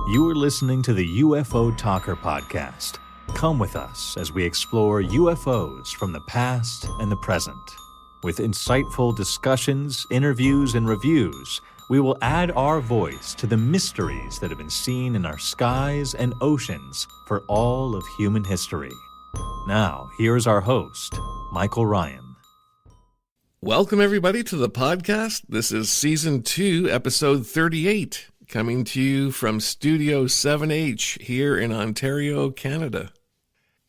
You are listening to the UFO Talker podcast. Come with us as we explore UFOs from the past and the present. With insightful discussions, interviews, and reviews, we will add our voice to the mysteries that have been seen in our skies and oceans for all of human history. Now, here's our host, Michael Ryan. Welcome, everybody, to the podcast. This is Season 2, Episode 38, coming to you from Studio 7H here in Ontario, Canada.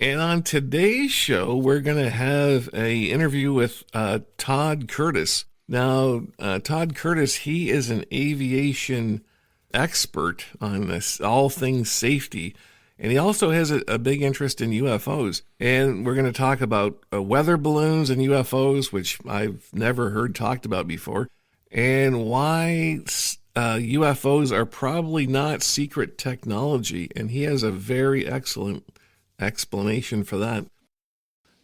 And on today's show, we're going to have an interview with Todd Curtis. Now, Todd Curtis, he is an aviation expert on this, all things safety. And he also has a big interest in UFOs. And we're going to talk about weather balloons and UFOs, which I've never heard talked about before, and why UFOs are probably not secret technology. And he has a very excellent explanation for that.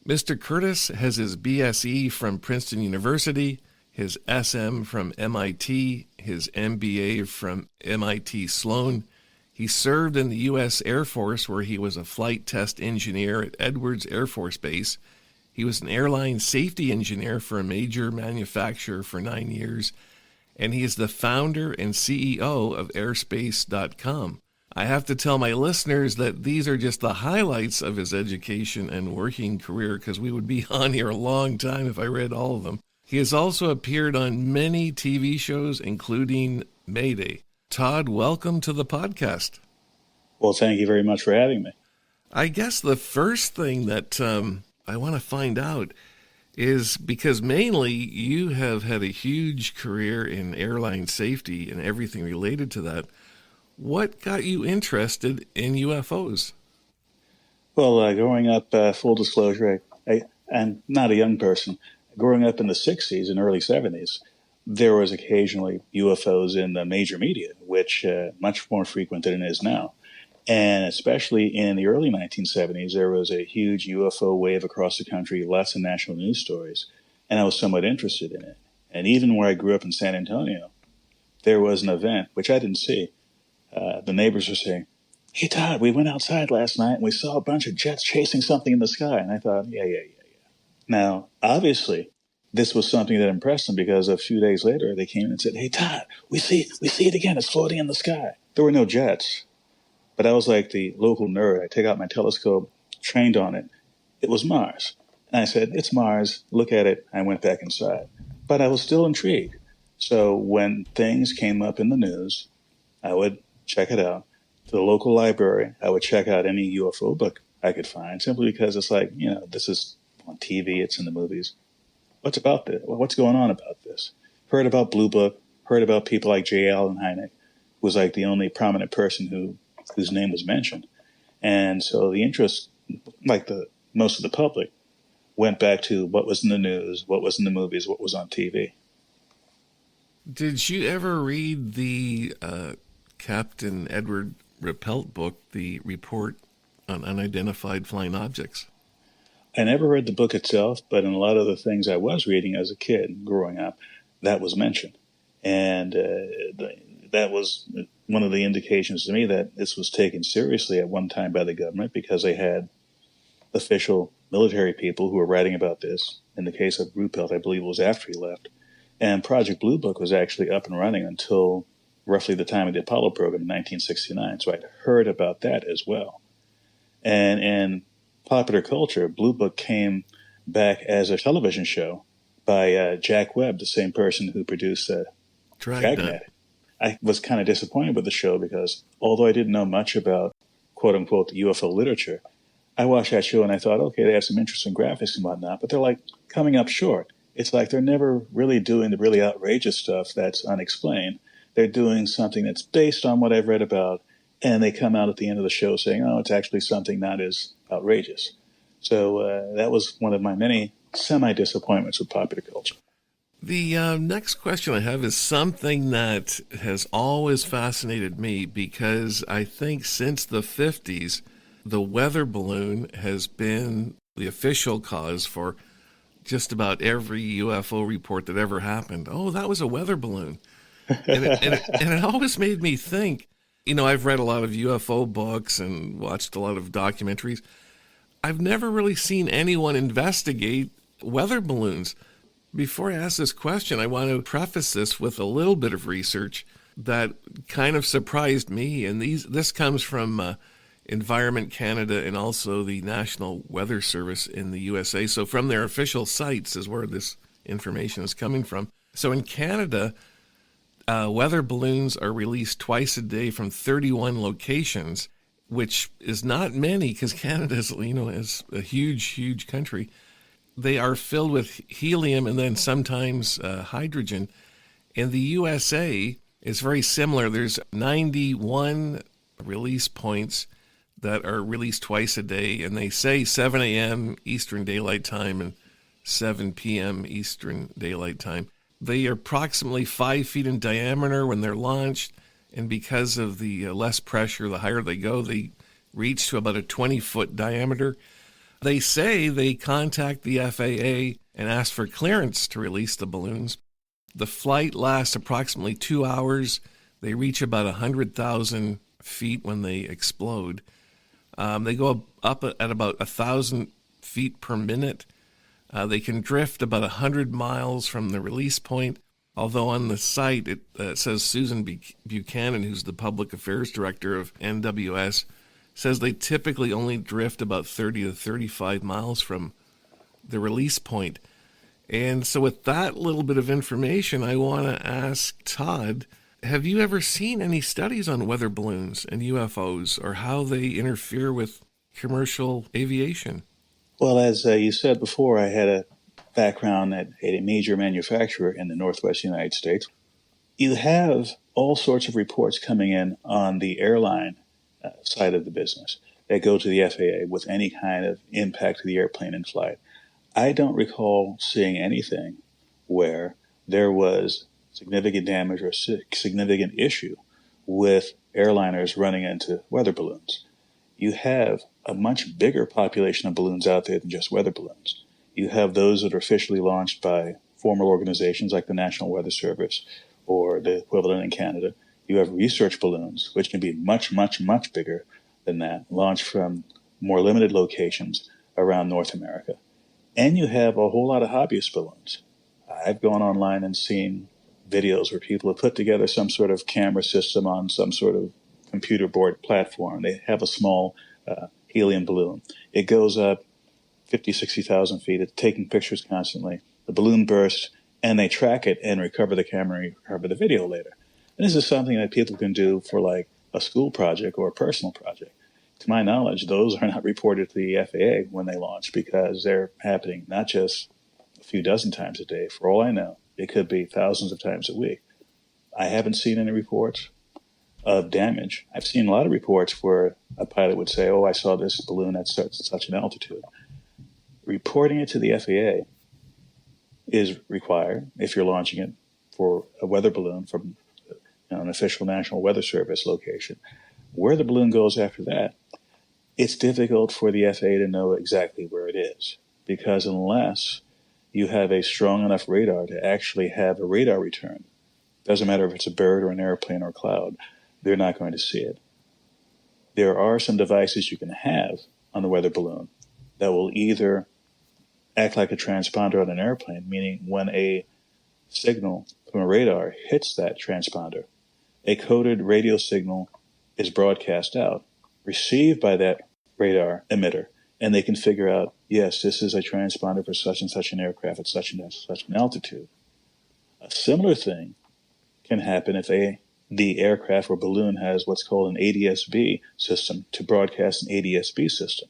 Mr. Curtis has his BSE from Princeton University, his SM from MIT, his MBA from MIT Sloan. He served in the U.S. Air Force, where he was a flight test engineer at Edwards Air Force Base. He was an airline safety engineer for a major manufacturer for 9 years, and he is the founder and CEO of airspace.com. I have to tell my listeners that these are just the highlights of his education and working career, because we would be on here a long time if I read all of them. He has also appeared on many TV shows, including Mayday. Todd, welcome to the podcast. Well, thank you very much for having me. I guess the first thing that I want to find out is, because mainly you have had a huge career in airline safety and everything related to that. What got you interested in UFOs? Well, growing up, full disclosure, I'm not a young person. Growing up in the 60s and early 70s, there was occasionally UFOs in the major media, which much more frequent than it is now. And especially in the early 1970s, there was a huge UFO wave across the country, lots of national news stories, and I was somewhat interested in it. And even where I grew up in San Antonio, there was an event, which I didn't see. The neighbors were saying, "Hey, Todd, we went outside last night and we saw a bunch of jets chasing something in the sky." And I thought, yeah. Now, obviously, this was something that impressed them, because a few days later they came and said, "Hey, Todd, we see it again. It's floating in the sky." There were no jets, but I was like the local nerd. I take out my telescope, trained on it. It was Mars. And I said, "It's Mars. Look at it." I went back inside. But I was still intrigued. So when things came up in the news, I would check it out. To the local library, I would check out any UFO book I could find, simply because it's like, this is on TV, it's in the movies. What's about this? What's going on about this? Heard about Blue Book, heard about people like J. Allen Hynek, who was like the only prominent person whose name was mentioned. And so the interest, like most of the public, went back to what was in the news, what was in the movies, what was on TV. Did you ever read the Captain Edward Ruppelt book, The Report on Unidentified Flying Objects? I never read the book itself, but in a lot of the things I was reading as a kid growing up, that was mentioned. And that was one of the indications to me that this was taken seriously at one time by the government, because they had official military people who were writing about this. In the case of Ruppelt, I believe it was after he left. And Project Blue Book was actually up and running until roughly the time of the Apollo program in 1969. So I'd heard about that as well. And in popular culture, Blue Book came back as a television show by Jack Webb, the same person who produced Dragnet. I was kind of disappointed with the show, because although I didn't know much about, quote unquote, the UFO literature, I watched that show and I thought, okay, they have some interesting graphics and whatnot, but they're like coming up short. It's like they're never really doing the really outrageous stuff that's unexplained. They're doing something that's based on what I've read about, and they come out at the end of the show saying, "Oh, it's actually something not as outrageous." So that was one of my many semi-disappointments with popular culture. The next question I have is something that has always fascinated me, because I think since the 50s, the weather balloon has been the official cause for just about every UFO report that ever happened. Oh, that was a weather balloon. And it always made me think, I've read a lot of UFO books and watched a lot of documentaries. I've never really seen anyone investigate weather balloons. Before I ask this question, I want to preface this with a little bit of research that kind of surprised me. And this comes from Environment Canada and also the National Weather Service in the USA. So from their official sites is where this information is coming from. So in Canada, weather balloons are released twice a day from 31 locations, which is not many because Canada is a huge, huge country. They are filled with helium and then sometimes hydrogen. In the USA, it's very similar. There's 91 release points that are released twice a day, and they say 7 a.m. Eastern Daylight Time and 7 p.m. Eastern Daylight Time. They are approximately 5 feet in diameter when they're launched, and because of the less pressure, the higher they go, they reach to about a 20-foot diameter. They say they contact the FAA and ask for clearance to release the balloons. The flight lasts approximately 2 hours. They reach about 100,000 feet when they explode. They go up at about 1,000 feet per minute. They can drift about 100 miles from the release point, although on the site it says Susan Buchanan, who's the public affairs director of NWS, says they typically only drift about 30 to 35 miles from the release point. And so with that little bit of information, I want to ask Todd, have you ever seen any studies on weather balloons and UFOs or how they interfere with commercial aviation? Well, as you said before, I had a background at a major manufacturer in the Northwest United States. You have all sorts of reports coming in on the airline side of the business that go to the FAA with any kind of impact to the airplane in flight. I don't recall seeing anything where there was significant damage or significant issue with airliners running into weather balloons. You have a much bigger population of balloons out there than just weather balloons. You have those that are officially launched by formal organizations like the National Weather Service or the equivalent in Canada. You have research balloons, which can be much, much, much bigger than that, launched from more limited locations around North America. And you have a whole lot of hobbyist balloons. I've gone online and seen videos where people have put together some sort of camera system on some sort of computer board platform. They have a small helium balloon. It goes up 50, 60,000 feet. It's taking pictures constantly. The balloon bursts, and they track it and recover the camera and recover the video later. And this is something that people can do for like a school project or a personal project. To my knowledge, those are not reported to the FAA when they launch because they're happening not just a few dozen times a day. For all I know, it could be thousands of times a week. I haven't seen any reports of damage. I've seen a lot of reports where a pilot would say, oh, I saw this balloon at such an altitude. Reporting it to the FAA is required if you're launching it for a weather balloon from an official National Weather Service location. Where the balloon goes after that, it's difficult for the FAA to know exactly where it is, because unless you have a strong enough radar to actually have a radar return, doesn't matter if it's a bird or an airplane or a cloud, they're not going to see it. There are some devices you can have on the weather balloon that will either act like a transponder on an airplane, meaning when a signal from a radar hits that transponder, a coded radio signal is broadcast out, received by that radar emitter, and they can figure out, yes, this is a transponder for such and such an aircraft at such and such an altitude. A similar thing can happen if the aircraft or balloon has what's called an ADS-B system to broadcast an ADS-B system.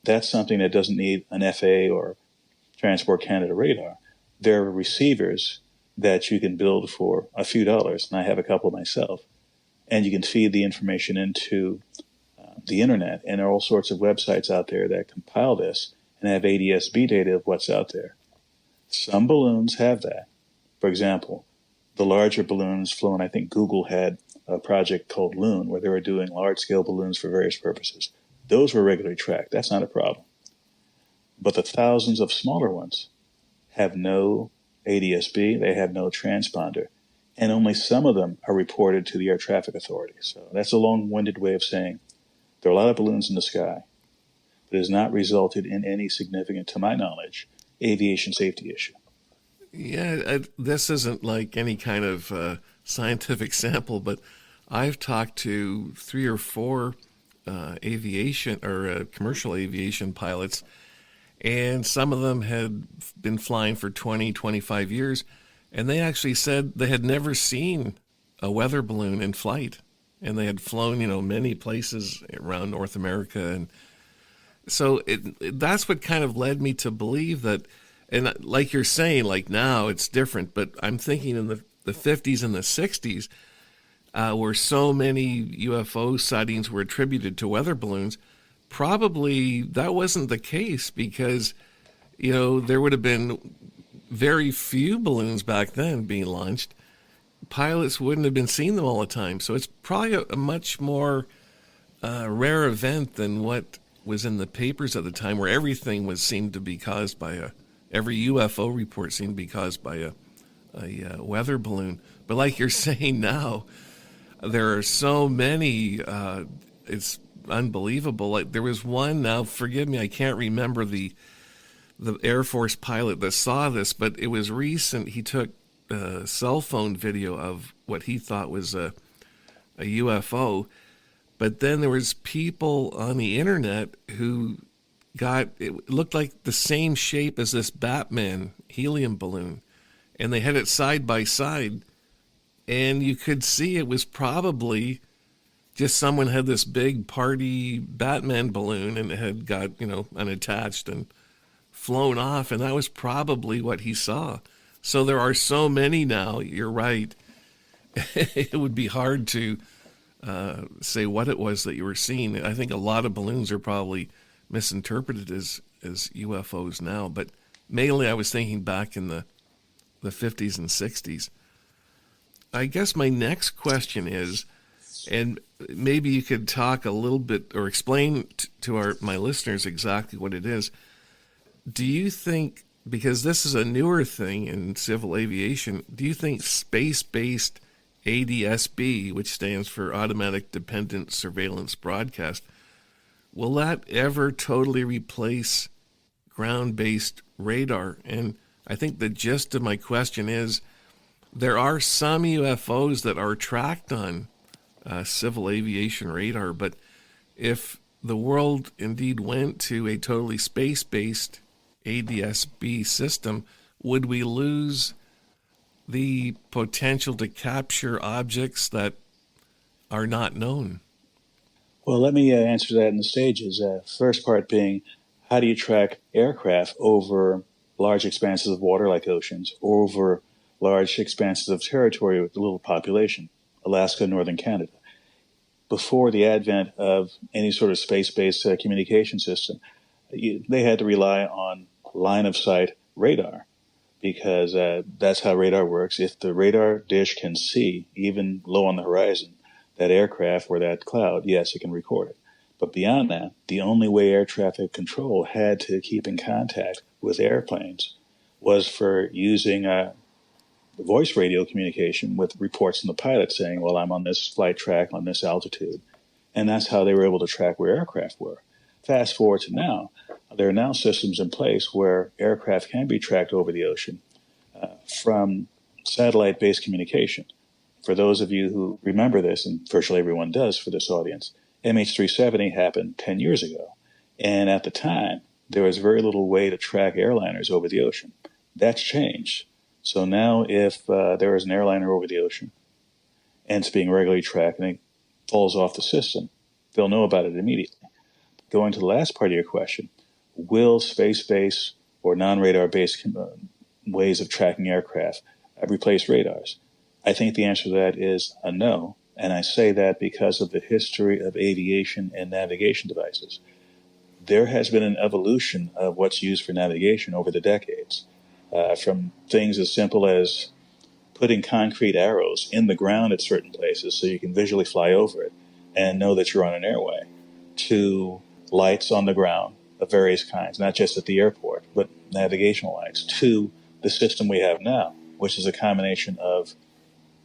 That's something that doesn't need an FAA or Transport Canada radar. There are receivers that you can build for a few dollars, and I have a couple myself, and you can feed the information into the internet, and there are all sorts of websites out there that compile this and have ADS-B data of what's out there. Some balloons have that. For example, the larger balloons flown, I think Google had a project called Loon where they were doing large-scale balloons for various purposes. Those were regularly tracked. That's not a problem. But the thousands of smaller ones have no ADS-B. They have no transponder. and only some of them are reported to the air traffic authority. So that's a long-winded way of saying there are a lot of balloons in the sky, but it has not resulted in any significant, to my knowledge, aviation safety issue. Yeah, this isn't like any kind of scientific sample, but I've talked to 3 or 4 aviation or commercial aviation pilots, and some of them had been flying for 20, 25 years, and they actually said they had never seen a weather balloon in flight, and they had flown, many places around North America. And so that's what kind of led me to believe that, and like you're saying, like now it's different, but I'm thinking in the 50s and the 60s, where so many UFO sightings were attributed to weather balloons, probably that wasn't the case because, there would have been very few balloons back then being launched. Pilots wouldn't have been seeing them all the time. So it's probably a much more rare event than what was in the papers at the time, where everything seemed to be caused by every UFO report seemed to be caused by a weather balloon. But like you're saying now, there are so many, it's unbelievable. Like there was one, now forgive me, I can't remember the Air Force pilot that saw this, but it was recent. He took a cell phone video of what he thought was a UFO, but then there was people on the internet who it looked like the same shape as this Batman helium balloon, and they had it side by side, and you could see it was probably just someone had this big party Batman balloon and it had got, unattached and flown off, and that was probably what he saw. So there are so many now, you're right. It would be hard to say what it was that you were seeing. I think a lot of balloons are probably misinterpreted as UFOs now, but mainly I was thinking back in the 50s and 60s. I guess my next question is, and maybe you could talk a little bit or explain to my listeners exactly what it is. Do you think, because this is a newer thing in civil aviation, do you think space-based ADS-B, which stands for Automatic Dependent Surveillance Broadcast, will that ever totally replace ground-based radar? And I think the gist of my question is, there are some UFOs that are tracked on civil aviation radar, but if the world indeed went to a totally space-based ADS-B system, would we lose the potential to capture objects that are not known? Well, let me answer that in the stages. First part being, how do you track aircraft over large expanses of water like oceans, or over large expanses of territory with little population, Alaska, northern Canada? Before the advent of any sort of space-based communication system, they had to rely on line-of-sight radar, because that's how radar works. If the radar dish can see, even low on the horizon, that aircraft or that cloud, yes, it can record it. But beyond that, the only way air traffic control had to keep in contact with airplanes was for using voice radio communication with reports from the pilot saying, well, I'm on this flight track on this altitude. And that's how they were able to track where aircraft were. Fast forward to now, there are now systems in place where aircraft can be tracked over the ocean from satellite-based communication. For those of you who remember this, and virtually everyone does for this audience, MH370 happened 10 years ago. And at the time, there was very little way to track airliners over the ocean. That's changed. So now if there is an airliner over the ocean and it's being regularly tracked and it falls off the system, they'll know about it immediately. Going to the last part of your question, will space-based or non-radar-based ways of tracking aircraft replace radars? I think the answer to that is a no, and I say that because of the history of aviation and navigation devices. There has been an evolution of what's used for navigation over the decades, from things as simple as putting concrete arrows in the ground at certain places so you can visually fly over it and know that you're on an airway, to lights on the ground of various kinds, not just at the airport, but navigational lights, to the system we have now, which is a combination of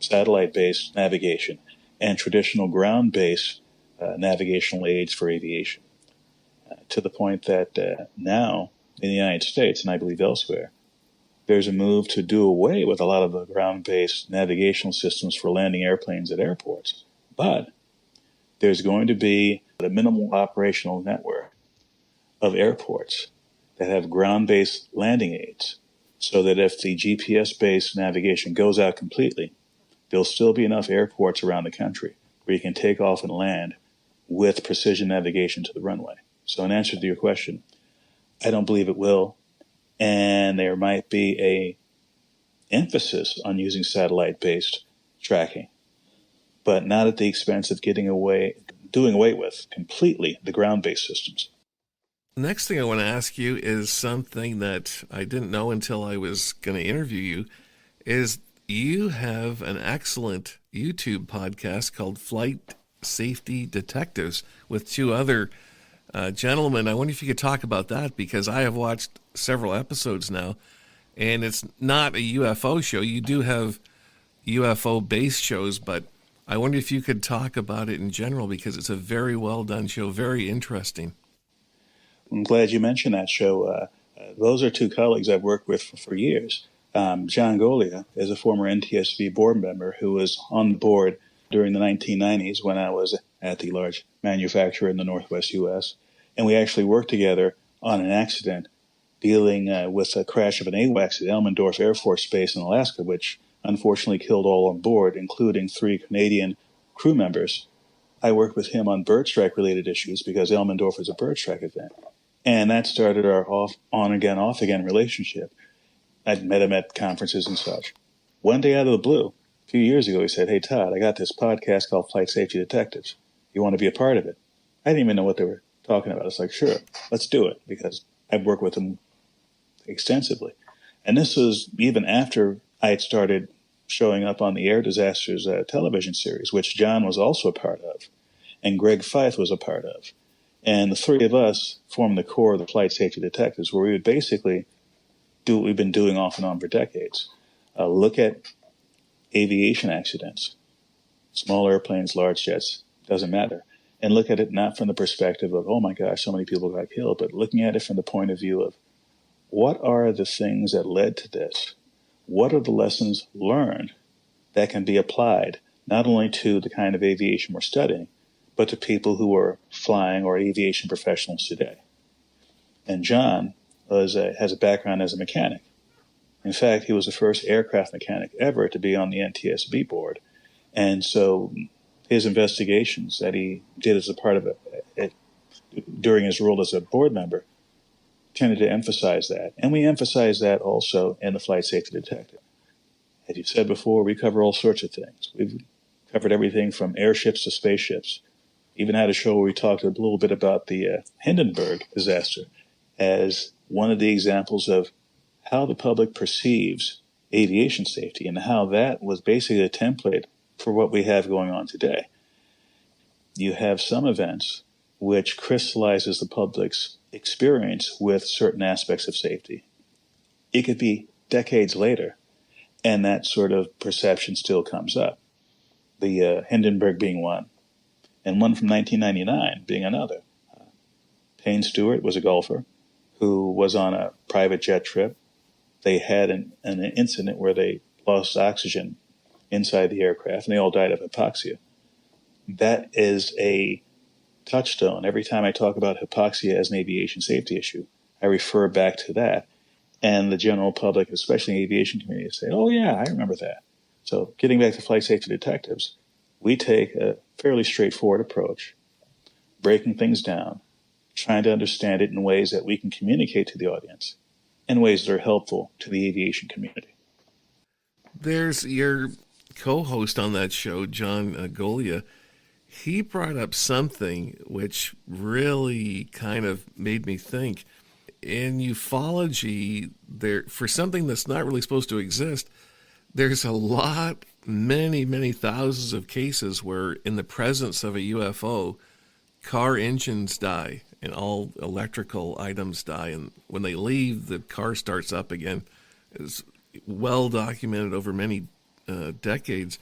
satellite-based navigation and traditional ground-based navigational aids for aviation, to the point that now in the United States, and I believe elsewhere, there's a move to do away with a lot of the ground-based navigational systems for landing airplanes at airports. But there's going to be a minimal operational network of airports that have ground-based landing aids, so that if the GPS-based navigation goes out completely, there'll still be enough airports around the country where you can take off and land with precision navigation to the runway. So in answer to your question, I don't believe it will, and there might be a emphasis on using satellite-based tracking, but not at the expense of doing away with completely the ground-based systems. Next thing I want to ask you is something that I didn't know until I was going to interview you, is you have an excellent YouTube podcast called Flight Safety Detectives with two other gentlemen. I wonder if you could talk about that, because I have watched several episodes now, and it's not a UFO show. You do have UFO-based shows, but I wonder if you could talk about it in general, because it's a very well-done show, very interesting. I'm glad you mentioned that show. Those are two colleagues I've worked with for years. John Golia is a former NTSB board member who was on the board during the 1990s when I was at the large manufacturer in the Northwest U.S. And we actually worked together on an accident dealing with a crash of an AWACS at Elmendorf Air Force Base in Alaska, which unfortunately killed all on board, including 3 Canadian crew members. I worked with him on bird strike related issues because Elmendorf was a bird strike event. And that started our on-again, off-again relationship. I'd met him at conferences and such. One day out of the blue, a few years ago, he said, "Hey, Todd, I got this podcast called Flight Safety Detectives. You want to be a part of it?" I didn't even know what they were talking about. It's like, sure, let's do it, because I've worked with him extensively. And this was even after I had started showing up on the Air Disasters television series, which John was also a part of, and Greg Fife was a part of. And the three of us formed the core of the Flight Safety Detectives, where we would basically do what we've been doing off and on for decades. Look at aviation accidents, small airplanes, large jets, doesn't matter. And look at it not from the perspective of, oh my gosh, so many people got killed, but looking at it from the point of view of, what are the things that led to this? What are the lessons learned that can be applied not only to the kind of aviation we're studying, but to people who are flying or aviation professionals today? And John has a background as a mechanic. In fact, he was the first aircraft mechanic ever to be on the NTSB board. And so his investigations that he did as a part of it during his role as a board member tended to emphasize that. And we emphasize that also in the Flight Safety Detective. As you said before, we cover all sorts of things. We've covered everything from airships to spaceships. Even had a show where we talked a little bit about the Hindenburg disaster as one of the examples of how the public perceives aviation safety and how that was basically a template for what we have going on today. You have some events which crystallizes the public's experience with certain aspects of safety. It could be decades later, and that sort of perception still comes up. The Hindenburg being one, and one from 1999 being another. Payne Stewart was a golfer who was on a private jet trip. They had an incident where they lost oxygen inside the aircraft, and they all died of hypoxia. That is a touchstone. Every time I talk about hypoxia as an aviation safety issue, I refer back to that. And the general public, especially the aviation community, say, oh yeah, I remember that. So getting back to Flight Safety Detectives, we take a fairly straightforward approach, breaking things down, trying to understand it in ways that we can communicate to the audience, in ways that are helpful to the aviation community. There's your co-host on that show, John Golia. He brought up something which really kind of made me think. In ufology, there, for something that's not really supposed to exist, there's a lot, many thousands of cases where in the presence of a UFO, car engines die and all electrical items die. And when they leave, the car starts up again. It's well documented over many decades.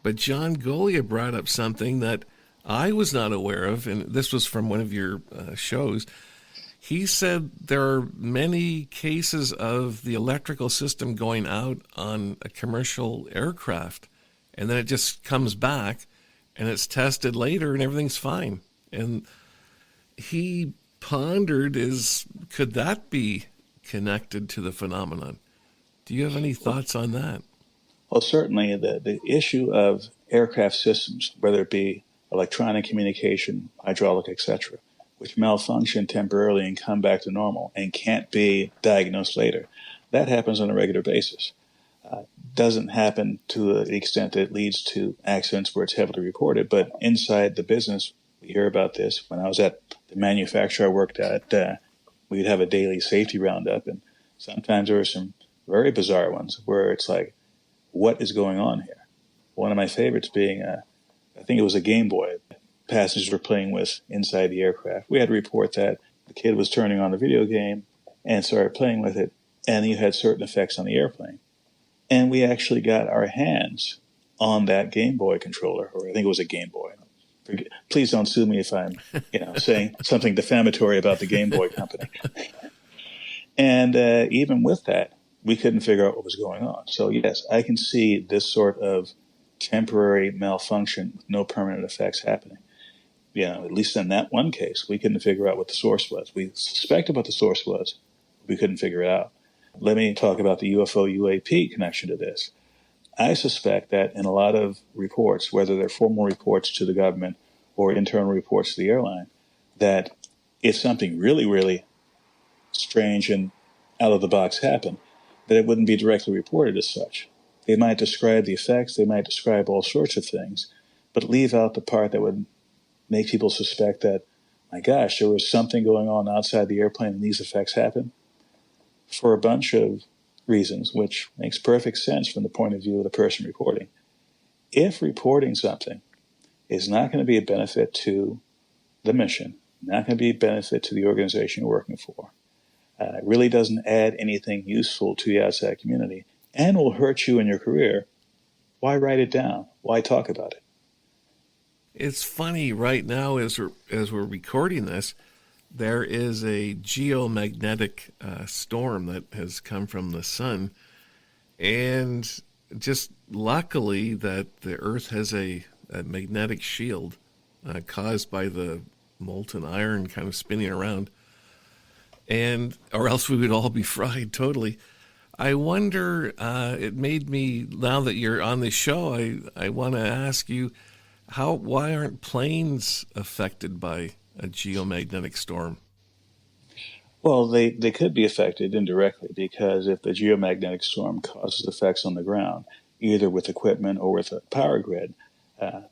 But John Golia brought up something that I was not aware of, and this was from one of your shows. He said there are many cases of the electrical system going out on a commercial aircraft, and then it just comes back, and it's tested later, and everything's fine. And he pondered, could that be connected to the phenomenon? Do you have any thoughts on that? Well, certainly the issue of aircraft systems, whether it be electronic communication, hydraulic, etc., which malfunction temporarily and come back to normal and can't be diagnosed later, that happens on a regular basis. Doesn't happen to the extent that it leads to accidents where it's heavily reported, but inside the business, we hear about this. When I was at the manufacturer I worked at, we'd have a daily safety roundup, and sometimes there were some very bizarre ones where it's like, what is going on here? One of my favorites being, I think it was a Game Boy passengers were playing with inside the aircraft. We had to report that the kid was turning on the video game and started playing with it, and you had certain effects on the airplane. And we actually got our hands on that Game Boy controller, or I think it was a Game Boy. Please don't sue me if I'm, saying something defamatory about the Game Boy company. And even with that, we couldn't figure out what was going on. So yes, I can see this sort of temporary malfunction with no permanent effects happening. At least in that one case, we couldn't figure out what the source was. We suspected what the source was. We couldn't figure it out. Let me talk about the UFO UAP connection to this. I suspect that in a lot of reports, whether they're formal reports to the government or internal reports to the airline, that if something really, really strange and out of the box happened, that it wouldn't be directly reported as such. They might describe the effects, they might describe all sorts of things, but leave out the part that would make people suspect that, my gosh, there was something going on outside the airplane and these effects happened, for a bunch of reasons, which makes perfect sense from the point of view of the person reporting. If reporting something is not going to be a benefit to the mission, not going to be a benefit to the organization you're working for, it really doesn't add anything useful to the outside community, and will hurt you in your career, why write it down? Why talk about it? It's funny right now as we're recording this, there is a geomagnetic storm that has come from the sun, and just luckily that the Earth has a magnetic shield caused by the molten iron kind of spinning around, or else we would all be fried totally. I wonder, it made me, now that you're on the show, I want to ask you, why aren't planes affected by a geomagnetic storm? Well, they could be affected indirectly, because if the geomagnetic storm causes effects on the ground, either with equipment or with a power grid,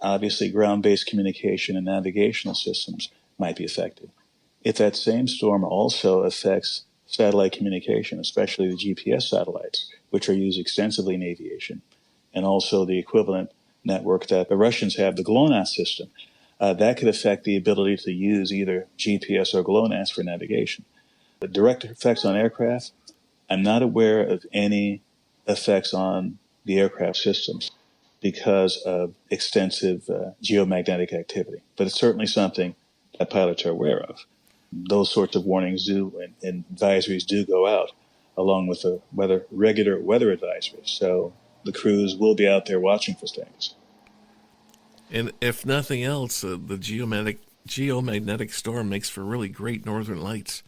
obviously ground-based communication and navigational systems might be affected. If that same storm also affects satellite communication, especially the GPS satellites, which are used extensively in aviation, and also the equivalent network that the Russians have, the GLONASS system, that could affect the ability to use either GPS or GLONASS for navigation. The direct effects on aircraft, I'm not aware of any effects on the aircraft systems because of extensive geomagnetic activity. But it's certainly something that pilots are aware of. Those sorts of warnings and advisories do go out, along with the regular weather advisories. So the crews will be out there watching for things. And if nothing else, the geomagnetic storm makes for really great northern lights.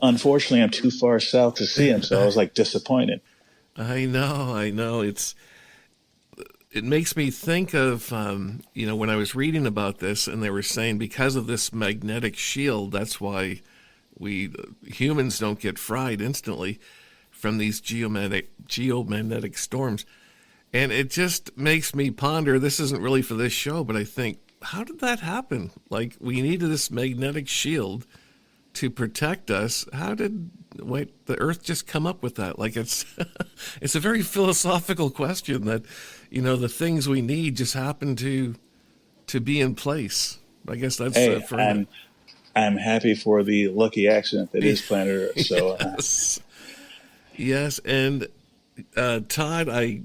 Unfortunately, I'm too far south to see them, so I was disappointed. I know. It makes me think of, when I was reading about this, and they were saying because of this magnetic shield, that's why we humans don't get fried instantly from these geomagnetic storms. And it just makes me ponder, this isn't really for this show, but I think, how did that happen? We needed this magnetic shield to protect us. How did the Earth just come up with that? It's a very philosophical question that, the things we need just happen to be in place. I guess that's I'm happy for the lucky accident that is planet Earth. So yes. And Todd, I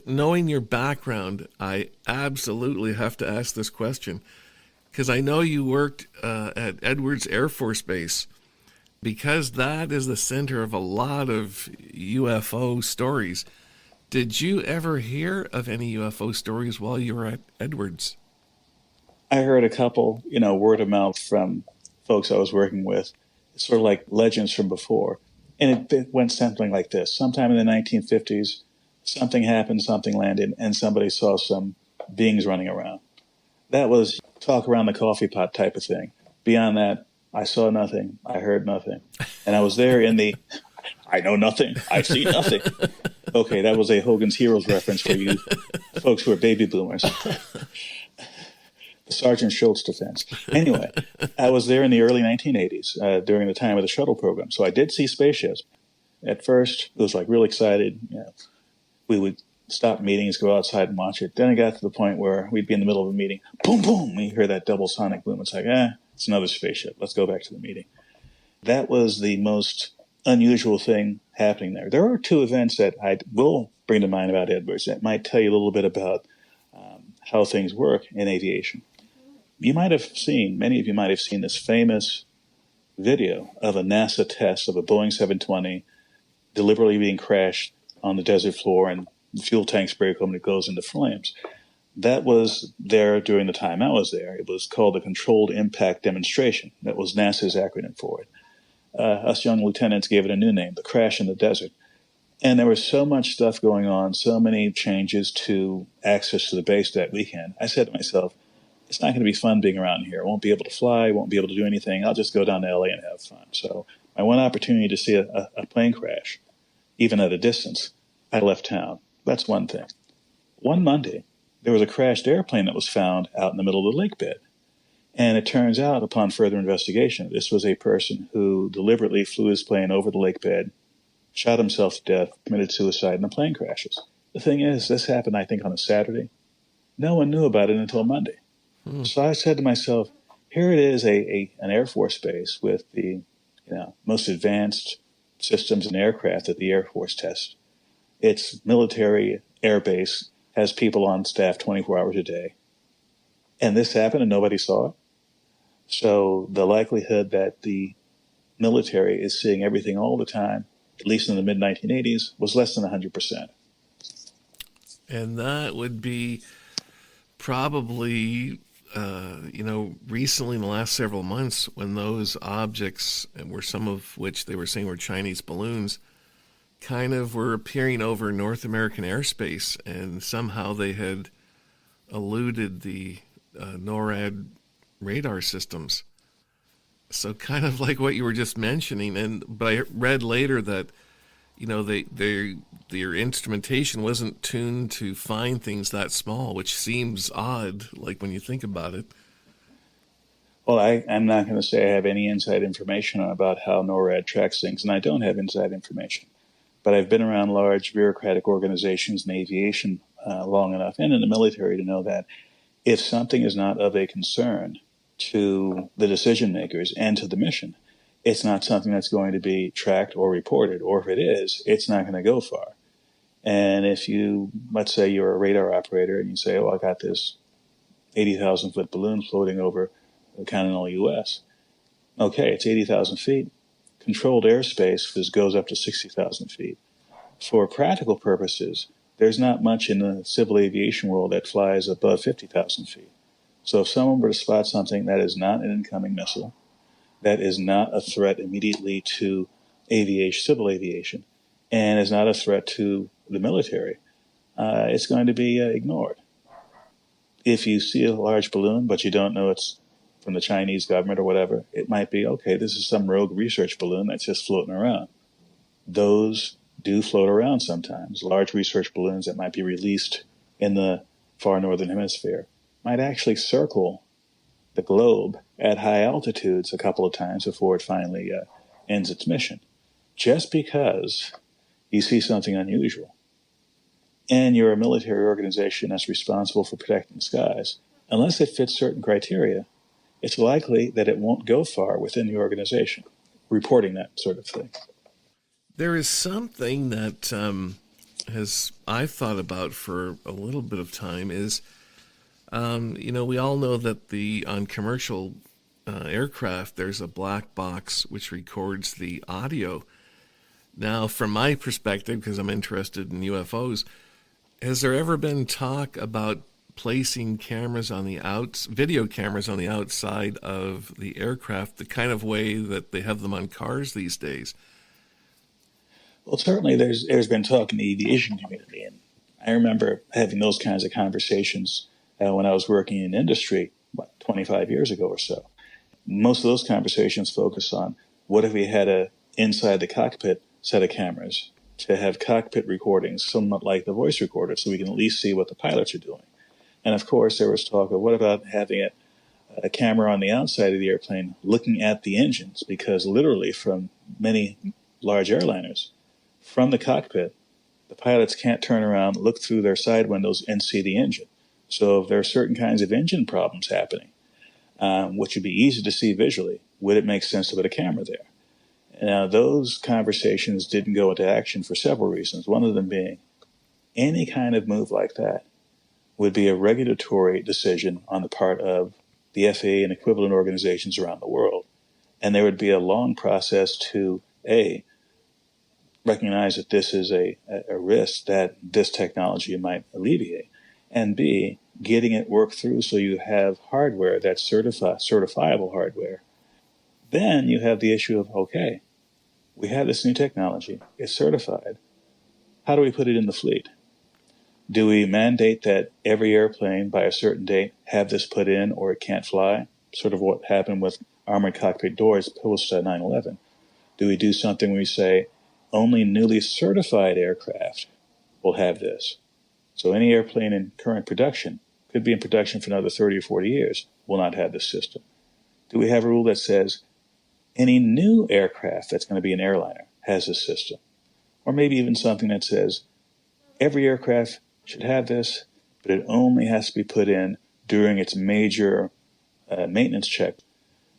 knowing your background, I absolutely have to ask this question, because I know you worked at Edwards Air Force Base, because that is the center of a lot of UFO stories. Did you ever hear of any UFO stories while you were at Edwards? I heard a couple, word of mouth from folks I was working with, sort of like legends from before. And it went something like this. Sometime in the 1950s, something happened, something landed, and somebody saw some beings running around. That was talk around the coffee pot type of thing. Beyond that, I saw nothing. I heard nothing. And I was there in the, I know nothing. I see nothing. Okay, that was a Hogan's Heroes reference for you folks who are baby boomers. The Sergeant Schultz defense. Anyway, I was there in the early 1980s during the time of the shuttle program. So I did see spaceships. At first, it was like real excited. We would stop meetings, go outside and watch it. Then it got to the point where we'd be in the middle of a meeting. Boom, boom. We hear that double sonic boom. It's like, it's another spaceship. Let's go back to the meeting. That was the most unusual thing happening there. There are two events that I will bring to mind about Edwards that might tell you a little bit about how things work in aviation. Many of you might have seen this famous video of a NASA test of a Boeing 720 deliberately being crashed on the desert floor and the fuel tanks break open and it goes into flames. That was there during the time I was there. It was called the Controlled Impact Demonstration. That was NASA's acronym for it. Us young lieutenants gave it a new name, the crash in the desert. And there was so much stuff going on, so many changes to access to the base that weekend. I said to myself, it's not going to be fun being around here. I won't be able to fly, won't be able to do anything. I'll just go down to LA and have fun. So my one opportunity to see a plane crash, even at a distance, I left town. That's one thing. One Monday, there was a crashed airplane that was found out in the middle of the lake bed. And it turns out, upon further investigation, this was a person who deliberately flew his plane over the lake bed, shot himself to death, committed suicide, and the plane crashes. The thing is, this happened, I think, on a Saturday. No one knew about it until Monday. So I said to myself, here it is, an Air Force base with the most advanced systems and aircraft that the Air Force tests. It's military air base, has people on staff 24 hours a day. And this happened and nobody saw it. So the likelihood that the military is seeing everything all the time, at least in the mid-1980s, was less than 100%. And that would be probably, recently in the last several months when those objects, and were some of which they were saying were Chinese balloons, kind of were appearing over North American airspace, and somehow they had eluded the NORAD radar systems. So kind of like what you were just mentioning, but I read later that their instrumentation wasn't tuned to find things that small, which seems odd, like when you think about it. Well, I'm not going to say I have any inside information about how NORAD tracks things, and I don't have inside information. But I've been around large bureaucratic organizations in aviation long enough, and in the military, to know that if something is not of a concern to the decision makers and to the mission, it's not something that's going to be tracked or reported, or if it is, it's not going to go far. And if let's say you're a radar operator and you say, I got this 80,000 foot balloon floating over the continental U.S. Okay, it's 80,000 feet. Controlled airspace goes up to 60,000 feet. For practical purposes, there's not much in the civil aviation world that flies above 50,000 feet. So if someone were to spot something that is not an incoming missile, that is not a threat immediately to civil aviation, and is not a threat to the military, it's going to be ignored. If you see a large balloon, but you don't know it's from the Chinese government or whatever, it might be, okay, this is some rogue research balloon that's just floating around. Those do float around sometimes. Large research balloons that might be released in the far northern hemisphere might actually circle the globe at high altitudes a couple of times before it finally ends its mission. Just because you see something unusual and you're a military organization that's responsible for protecting skies, unless it fits certain criteria, it's likely that it won't go far within the organization, reporting that sort of thing. There is something that I've thought about for a little bit of time is, we all know that on commercial aircraft, there's a black box which records the audio. Now, from my perspective, because I'm interested in UFOs, has there ever been talk about placing video cameras on the outside of the aircraft, the kind of way that they have them on cars these days? Well, certainly there's been talk in the aviation community, and I remember having those kinds of conversations when I was working in industry, 25 years ago or so. Most of those conversations focus on what if we had inside the cockpit set of cameras to have cockpit recordings, somewhat like the voice recorder, so we can at least see what the pilots are doing. And of course, there was talk of what about having a camera on the outside of the airplane looking at the engines, because literally from many large airliners, from the cockpit, the pilots can't turn around, look through their side windows, and see the engine. So if there are certain kinds of engine problems happening, which would be easy to see visually, would it make sense to put a camera there? Now, those conversations didn't go into action for several reasons, one of them being any kind of move like that would be a regulatory decision on the part of the FAA and equivalent organizations around the world. And there would be a long process to, A, recognize that this is a risk that this technology might alleviate, and B, getting it worked through so you have hardware that's certifiable hardware. Then you have the issue of, okay, we have this new technology, it's certified. How do we put it in the fleet? Do we mandate that every airplane by a certain date have this put in or it can't fly? Sort of what happened with armored cockpit doors post 9/11. Do we do something where we say only newly certified aircraft will have this? So any airplane in current production, could be in production for another 30 or 40 years, will not have this system. Do we have a rule that says any new aircraft that's going to be an airliner has this system? Or maybe even something that says every aircraft should have this, but it only has to be put in during its major maintenance check.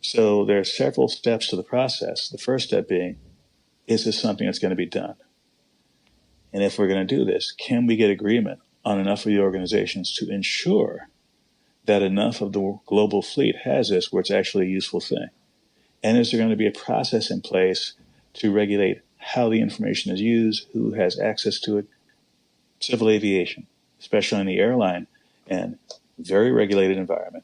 So there are several steps to the process. The first step being, is this something that's going to be done? And if we're going to do this, can we get agreement on enough of the organizations to ensure that enough of the global fleet has this where it's actually a useful thing? And is there going to be a process in place to regulate how the information is used, who has access to it? Civil aviation, especially in the airline and very regulated environment,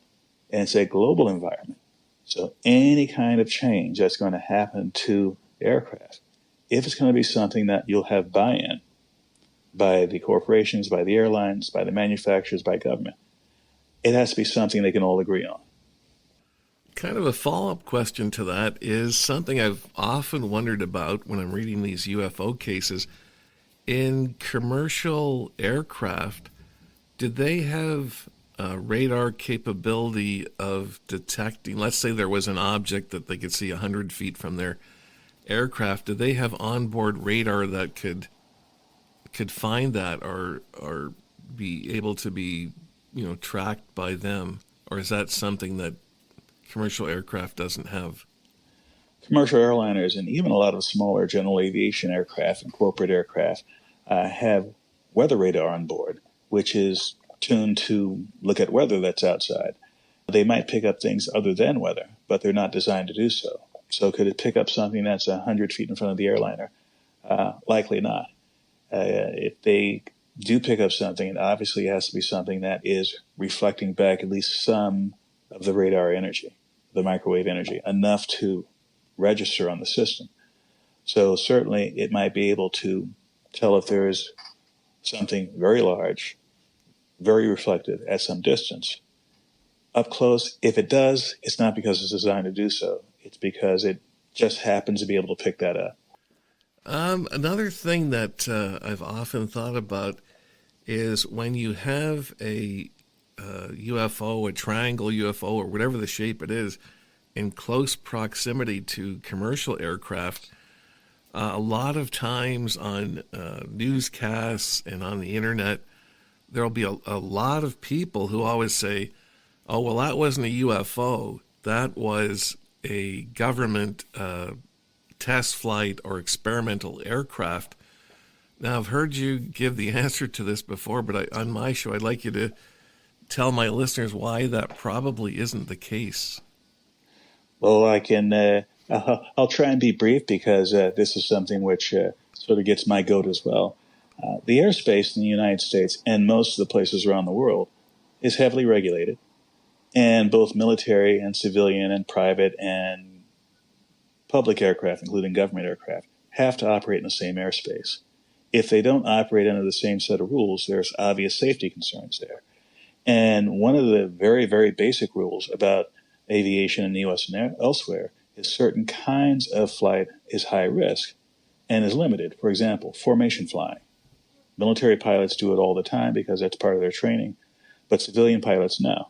and it's a global environment. So any kind of change that's going to happen to aircraft, if it's going to be something that you'll have buy-in by the corporations, by the airlines, by the manufacturers, by government, it has to be something they can all agree on. Kind of a follow-up question to that is something I've often wondered about when I'm reading these UFO cases. In commercial aircraft, did they have radar capability of detecting, let's say there was an object that they could see 100 feet from their aircraft, did they have onboard radar that could find that or be able to be, tracked by them? Or is that something that commercial aircraft doesn't have? Commercial airliners and even a lot of smaller general aviation aircraft and corporate aircraft have weather radar on board, which is tuned to look at weather that's outside. They might pick up things other than weather, but they're not designed to do so. So could it pick up something that's 100 feet in front of the airliner? Likely not. If they do pick up something, it obviously has to be something that is reflecting back at least some of the radar energy, the microwave energy, enough to register on the system. So certainly it might be able to tell if there is something very large, very reflective at some distance. Up close, if it does, it's not because it's designed to do so. It's because it just happens to be able to pick that up. Another thing that I've often thought about is when you have a UFO, a triangle UFO, or whatever the shape it is, in close proximity to commercial aircraft, a lot of times on newscasts and on the internet, there'll be a lot of people who always say, oh, well, that wasn't a UFO. That was a government test flight or experimental aircraft Now, I've heard you give the answer to this before, but on my show, I'd like you to tell my listeners why that probably isn't the case. Well, I'll try and be brief because this is something which sort of gets my goat as well. The airspace in the United States and most of the places around the world is heavily regulated, and both military and civilian and private and public aircraft, including government aircraft, have to operate in the same airspace. If they don't operate under the same set of rules, there's obvious safety concerns there. And one of the very, very basic rules about aviation in the U.S. and elsewhere is certain kinds of flight is high risk and is limited. For example, formation flying. Military pilots do it all the time because that's part of their training, but civilian pilots no.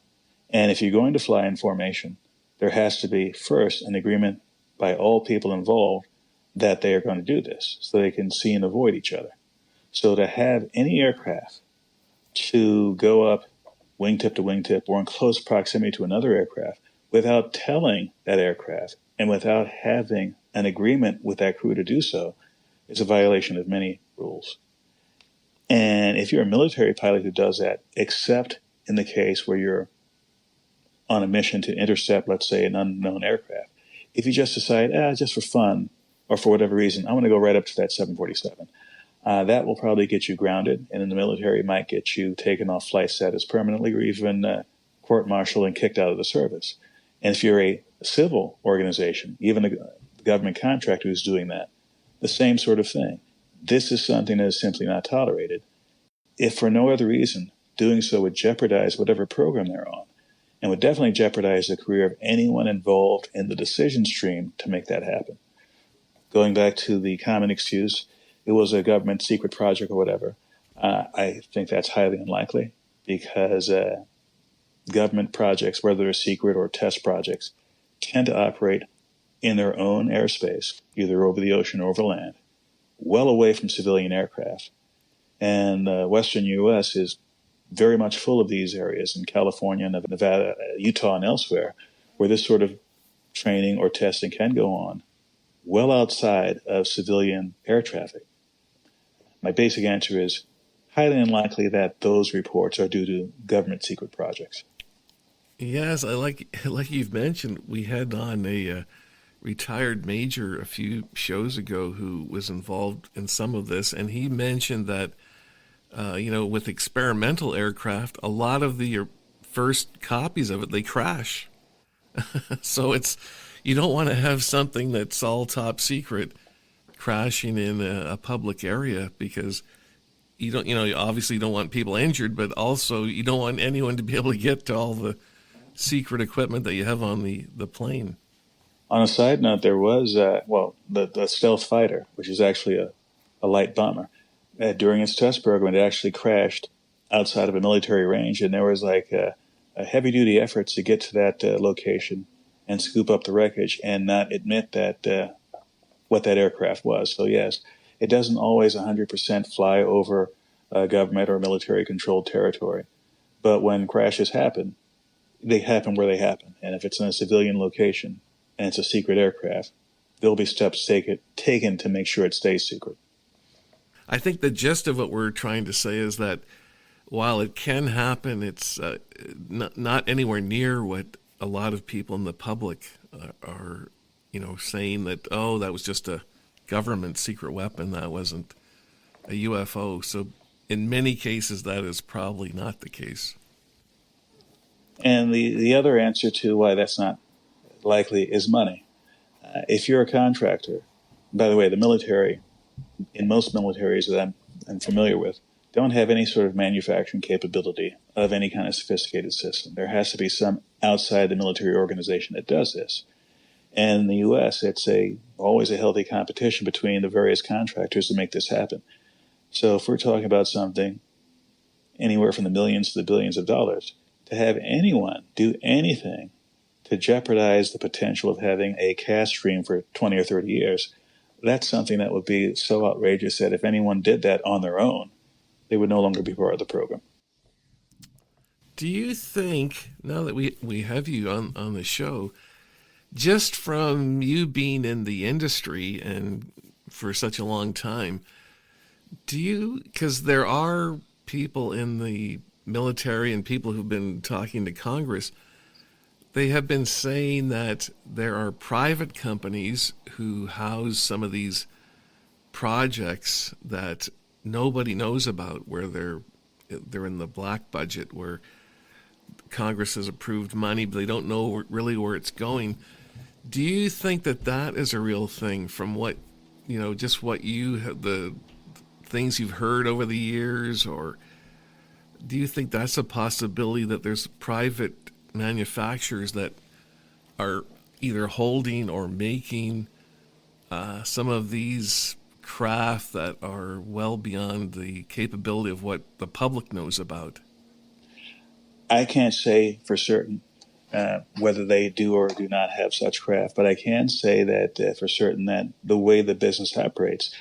And if you're going to fly in formation, there has to be first an agreement by all people involved that they are going to do this so they can see and avoid each other. So to have any aircraft to go up wingtip to wingtip or in close proximity to another aircraft without telling that aircraft and without having an agreement with that crew to do so is a violation of many rules. And if you're a military pilot who does that, except in the case where you're on a mission to intercept, let's say, an unknown aircraft, if you just decide, just for fun or for whatever reason, I want to go right up to that 747, that will probably get you grounded, and in the military might get you taken off flight status permanently or even court-martialed and kicked out of the service. And if you're a civil organization, even a government contractor who's doing that, the same sort of thing. This is something that is simply not tolerated. If for no other reason, doing so would jeopardize whatever program they're on, and would definitely jeopardize the career of anyone involved in the decision stream to make that happen. Going back to the common excuse, it was a government secret project or whatever, I think that's highly unlikely because government projects, whether they're secret or test projects, tend to operate in their own airspace, either over the ocean or over land, well away from civilian aircraft. And the western U.S. is very much full of these areas in California, Nevada, Utah, and elsewhere, where this sort of training or testing can go on well outside of civilian air traffic. My basic answer is highly unlikely that those reports are due to government secret projects. Yes, like you've mentioned, we had on a retired major a few shows ago who was involved in some of this, and he mentioned that with experimental aircraft, a lot of the first copies of it, they crash. So you don't want to have something that's all top secret crashing in a public area because you obviously don't want people injured, but also you don't want anyone to be able to get to all the secret equipment that you have on the plane. On a side note, there was, the stealth fighter, which is actually a light bomber. During its test program, it actually crashed outside of a military range, and there was a heavy-duty efforts to get to that location and scoop up the wreckage and not admit that what that aircraft was. So yes, it doesn't always 100% fly over government or military-controlled territory, but when crashes happen, they happen where they happen. And if it's in a civilian location and it's a secret aircraft, there'll be steps taken to make sure it stays secret. I think the gist of what we're trying to say is that while it can happen, it's not anywhere near what a lot of people in the public are, saying that, that was just a government secret weapon. That wasn't a UFO. So in many cases, that is probably not the case. And the other answer to why that's not likely is money. If you're a contractor, by the way, the military, in most militaries that I'm familiar with, don't have any sort of manufacturing capability of any kind of sophisticated system. There has to be some outside the military organization that does this. And in the U.S., it's always a healthy competition between the various contractors to make this happen. So if we're talking about something anywhere from the millions to the billions of dollars, to have anyone do anything to jeopardize the potential of having a cash stream for 20 or 30 years, that's something that would be so outrageous that if anyone did that on their own, they would no longer be part of the program. Do you think, now that we have you on the show, just from you being in the industry and for such a long time, Because there are people in the military and people who've been talking to Congress, they have been saying that there are private companies who house some of these projects that nobody knows about, where they're in the black budget, where Congress has approved money, but they don't know really where it's going. Do you think that that is a real thing from what, just what the things you've heard over the years, or do you think that's a possibility that there's private manufacturers that are either holding or making some of these craft that are well beyond the capability of what the public knows about? I can't say for certain whether they do or do not have such craft, but I can say that for certain that the way the business operates,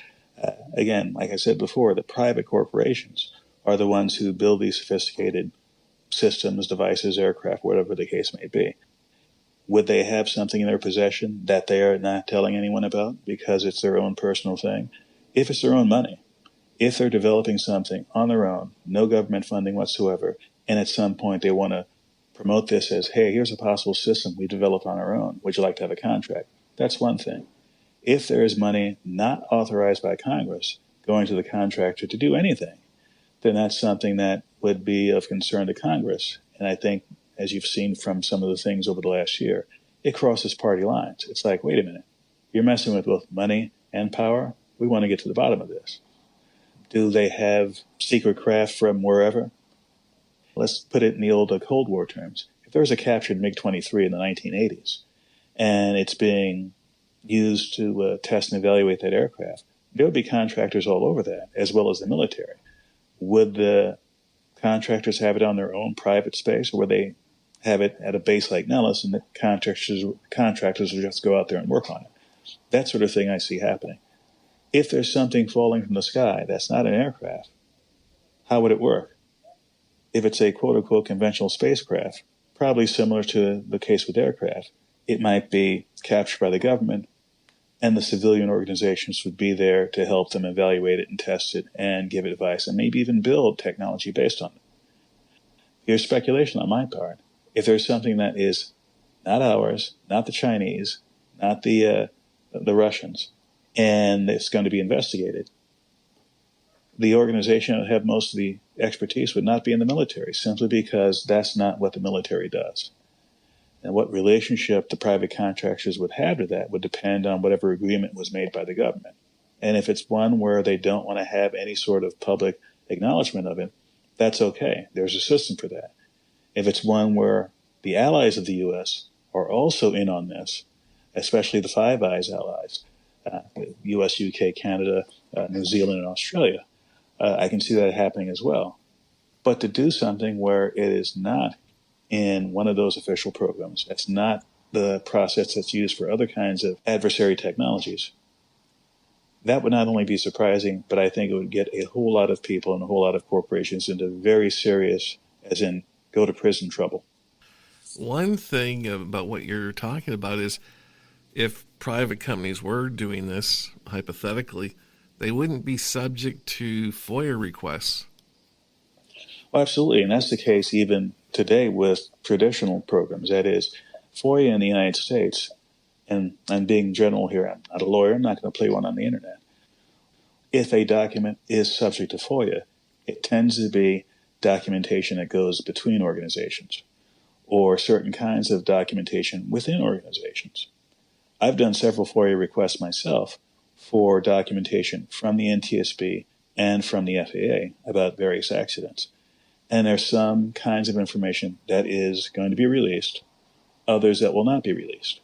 again, like I said before, the private corporations are the ones who build these sophisticated systems, devices, aircraft, whatever the case may be. Would they have something in their possession that they are not telling anyone about because it's their own personal thing? If it's their own money, if they're developing something on their own, no government funding whatsoever, and at some point they want to promote this as, hey, here's a possible system we developed on our own. Would you like to have a contract? That's one thing. If there is money not authorized by Congress going to the contractor to do anything, then that's something that would be of concern to Congress. And I think, as you've seen from some of the things over the last year, it crosses party lines. It's like, wait a minute, you're messing with both money and power? We want to get to the bottom of this. Do they have secret craft from wherever? Let's put it in the old Cold War terms. If there was a captured MiG-23 in the 1980s, and it's being used to test and evaluate that aircraft, there would be contractors all over that, as well as the military. Would the contractors have it on their own private space, or would they have it at a base like Nellis, and the contractors would just go out there and work on it? That sort of thing I see happening. If there's something falling from the sky that's not an aircraft, how would it work? If it's a quote-unquote conventional spacecraft, probably similar to the case with aircraft, it might be captured by the government, and the civilian organizations would be there to help them evaluate it and test it and give advice and maybe even build technology based on it. Here's speculation on my part. If there's something that is not ours, not the Chinese, not the Russians, and it's going to be investigated, the organization that would have most of the expertise would not be in the military, simply because that's not what the military does. And what relationship the private contractors would have to that would depend on whatever agreement was made by the government. And if it's one where they don't want to have any sort of public acknowledgement of it, that's okay. There's a system for that. If it's one where the allies of the U.S. are also in on this, especially the Five Eyes allies, U.S., U.K., Canada, New Zealand, and Australia, I can see that happening as well. But to do something where it is not in one of those official programs, it's not the process that's used for other kinds of adversary technologies, that would not only be surprising, but I think it would get a whole lot of people and a whole lot of corporations into very serious, as in go to prison trouble. One thing about what you're talking about is if private companies were doing this, hypothetically, they wouldn't be subject to FOIA requests. Well, absolutely, and that's the case even today with traditional programs. That is, FOIA in the United States, and I'm being general here, I'm not a lawyer, I'm not going to play one on the internet. If a document is subject to FOIA, it tends to be documentation that goes between organizations, or certain kinds of documentation within organizations. I've done several FOIA requests myself for documentation from the NTSB and from the FAA about various accidents. And there's some kinds of information that is going to be released, others that will not be released.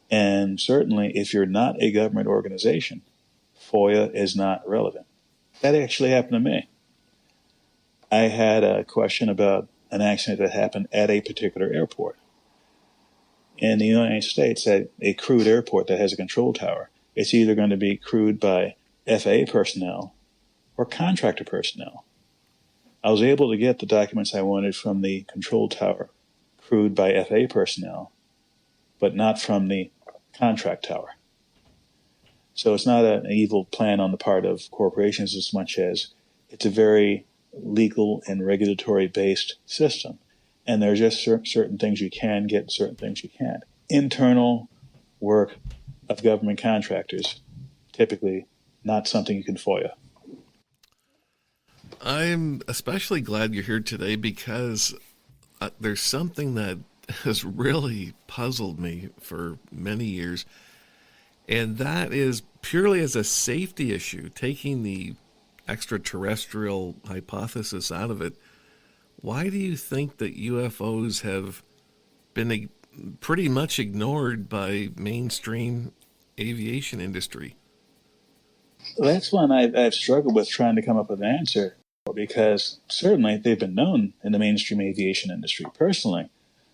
And certainly, if you're not a government organization, FOIA is not relevant. That actually happened to me. I had a question about an accident that happened at a particular airport. In the United States, at a crewed airport that has a control tower, it's either going to be crewed by FAA personnel or contractor personnel. I was able to get the documents I wanted from the control tower crewed by FAA personnel, but not from the contract tower. So it's not an evil plan on the part of corporations as much as it's a very legal and regulatory-based system. And there are just certain things you can get, certain things you can't. Internal work of government contractors, typically not something you can FOIA. I'm especially glad you're here today because there's something that has really puzzled me for many years, and that is purely as a safety issue, taking the extraterrestrial hypothesis out of it. Why do you think that UFOs have been pretty much ignored by mainstream aviation industry? That's one I've struggled with trying to come up with an answer, because certainly they've been known in the mainstream aviation industry. Personally,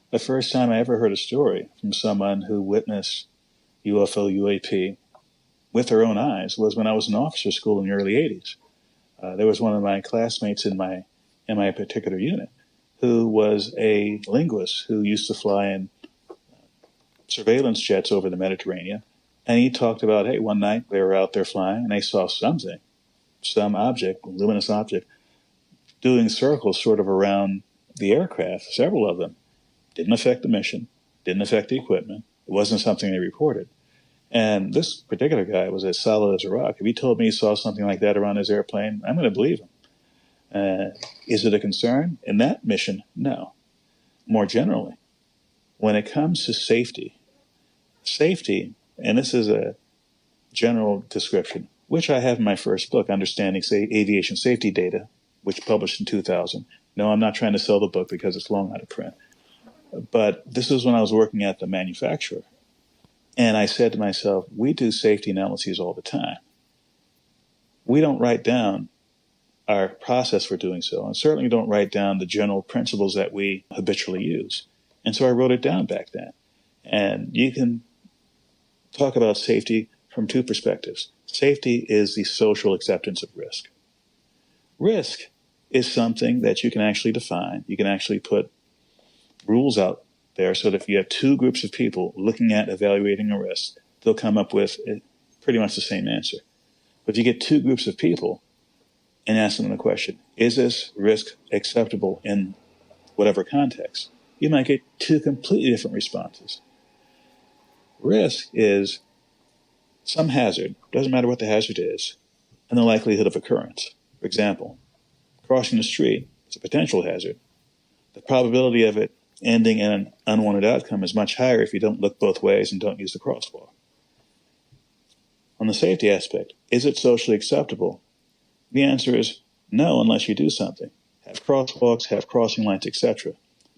the first time I ever heard a story from someone who witnessed UFO UAP with their own eyes was when I was in officer school in the early 80s. There was one of my classmates in my particular unit who was a linguist who used to fly in surveillance jets over the Mediterranean. And he talked about, hey, one night they were out there flying and they saw something, some object, luminous object, doing circles sort of around the aircraft, several of them. Didn't affect the mission, didn't affect the equipment. It wasn't something they reported. And this particular guy was as solid as a rock. If he told me he saw something like that around his airplane, I'm going to believe him. Is it a concern? In that mission, no. More generally, when it comes to safety, and this is a general description, which I have in my first book, Understanding Aviation Safety Data, which published in 2000. No, I'm not trying to sell the book because it's long out of print. But this is when I was working at the manufacturer. And I said to myself, we do safety analyses all the time. We don't write down our process for doing so, and certainly don't write down the general principles that we habitually use. And so I wrote it down back then. And you can talk about safety from two perspectives. Safety is the social acceptance of risk. Risk is something that you can actually define. You can actually put rules out there so that if you have two groups of people looking at evaluating a risk, they'll come up with pretty much the same answer. But if you get two groups of people and ask them the question, is this risk acceptable in whatever context, you might get two completely different responses. Risk is some hazard, doesn't matter what the hazard is, and the likelihood of occurrence. For example, crossing the street is a potential hazard. The probability of it ending in an unwanted outcome is much higher if you don't look both ways and don't use the crosswalk. On the safety aspect, is it socially acceptable? The answer is no, unless you do something. Have crosswalks, have crossing lines, etc.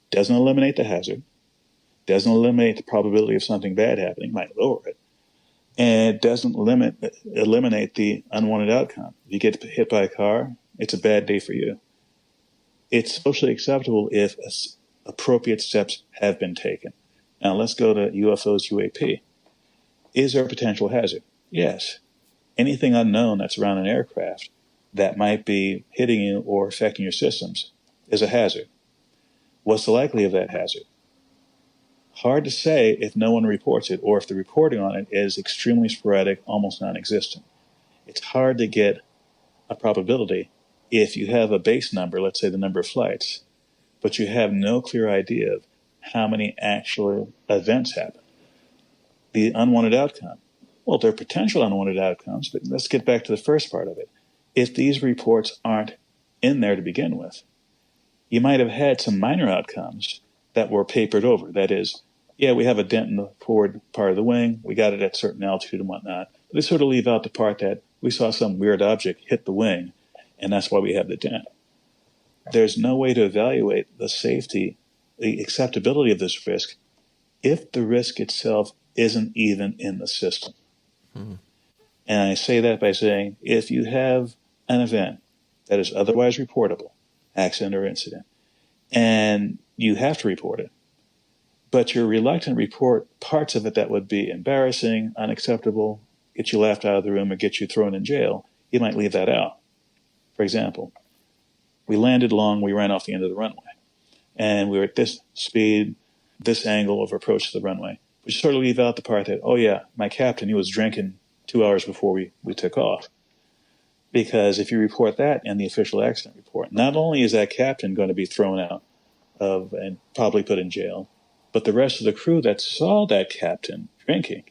Doesn't eliminate the hazard, doesn't eliminate the probability of something bad happening, might lower it, and it doesn't eliminate the unwanted outcome. If you get hit by a car, it's a bad day for you. It's socially acceptable if appropriate steps have been taken. Now let's go to UFOs UAP. Is there a potential hazard? Yes. Anything unknown that's around an aircraft that might be hitting you or affecting your systems is a hazard. What's the likelihood of that hazard? Hard to say if no one reports it or if the reporting on it is extremely sporadic, almost non-existent. It's hard to get a probability if you have a base number, let's say the number of flights, but you have no clear idea of how many actual events happen. The unwanted outcome. Well, there are potential unwanted outcomes, but let's get back to the first part of it. If these reports aren't in there to begin with, you might have had some minor outcomes that were papered over. That is, yeah, we have a dent in the forward part of the wing. We got it at certain altitude and whatnot. But they sort of leave out the part that we saw some weird object hit the wing, and that's why we have the dent. There's no way to evaluate the safety, the acceptability of this risk if the risk itself isn't even in the system. Mm-hmm. And I say that by saying if you have an event that is otherwise reportable, accident or incident, and you have to report it, but you're reluctant to report parts of it that would be embarrassing, unacceptable, get you laughed out of the room or get you thrown in jail, you might leave that out. For example, we landed long, we ran off the end of the runway. And we were at this speed, this angle of approach to the runway. We sort of leave out the part that, oh yeah, my captain, he was drinking 2 hours before we took off. Because if you report that in the official accident report, not only is that captain going to be thrown out of and probably put in jail, but the rest of the crew that saw that captain drinking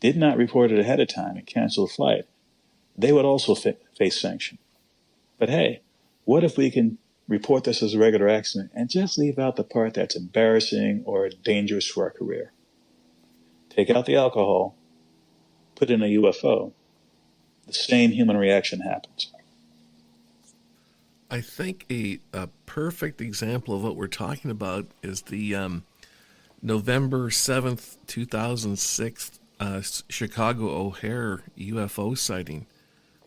did not report it ahead of time and cancel the flight. They would also face sanction. But hey, what if we can report this as a regular accident and just leave out the part that's embarrassing or dangerous for our career? Take out the alcohol, put in a UFO, the same human reaction happens. I think a perfect example of what we're talking about is the November 7th, 2006 Chicago O'Hare UFO sighting,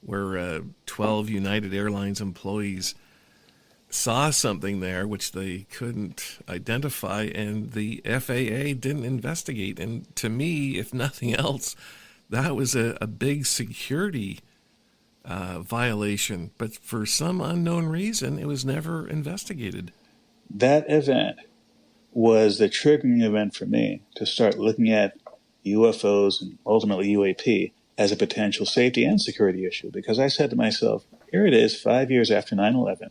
where 12 United Airlines employees saw something there which they couldn't identify, and the FAA didn't investigate. And to me, if nothing else, that was a big security violation. But for some unknown reason, it was never investigated. That event was the triggering event for me to start looking at UFOs and ultimately UAP as a potential safety and security issue, because I said to myself, here it is 5 years after 9/11,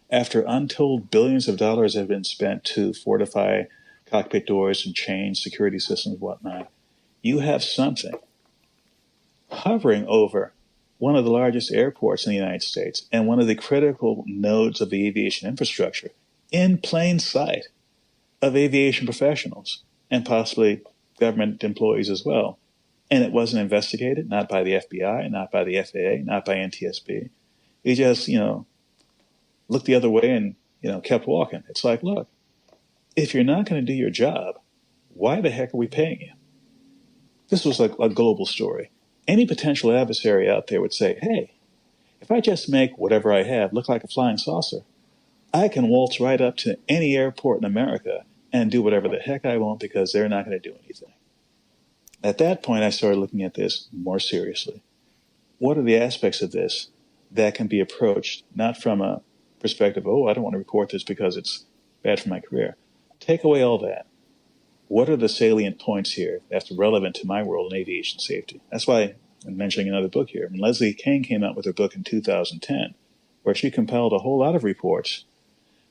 after untold billions of dollars have been spent to fortify cockpit doors and change security systems and whatnot. You have something hovering over one of the largest airports in the United States and one of the critical nodes of the aviation infrastructure in plain sight of aviation professionals and possibly government employees as well. And it wasn't investigated, not by the FBI, not by the FAA, not by NTSB. They just, looked the other way and, kept walking. It's like, look, if you're not going to do your job, why the heck are we paying you? This was like a global story. Any potential adversary out there would say, hey, if I just make whatever I have look like a flying saucer, I can waltz right up to any airport in America and do whatever the heck I want because they're not going to do anything. At that point, I started looking at this more seriously. What are the aspects of this that can be approached not from a perspective, oh, I don't want to report this because it's bad for my career. Take away all that. What are the salient points here that's relevant to my world in aviation safety? That's why I'm mentioning another book here. And Leslie Kane came out with her book in 2010, where she compiled a whole lot of reports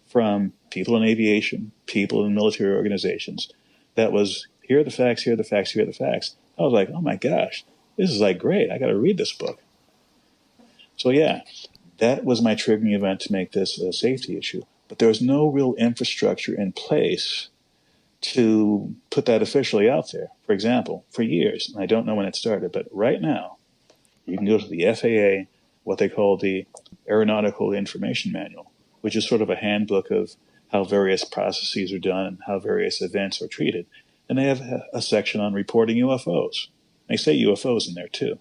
from people in aviation, people in military organizations, that was, here are the facts, here are the facts, here are the facts. I was like, oh my gosh, this is like great. I got to read this book. So yeah, that was my triggering event to make this a safety issue. But there was no real infrastructure in place to put that officially out there. For example, for years, and I don't know when it started, but right now, you can go to the FAA, what they call the Aeronautical Information Manual, which is sort of a handbook of how various processes are done and how various events are treated. And they have a section on reporting UFOs. They say UFOs in there too.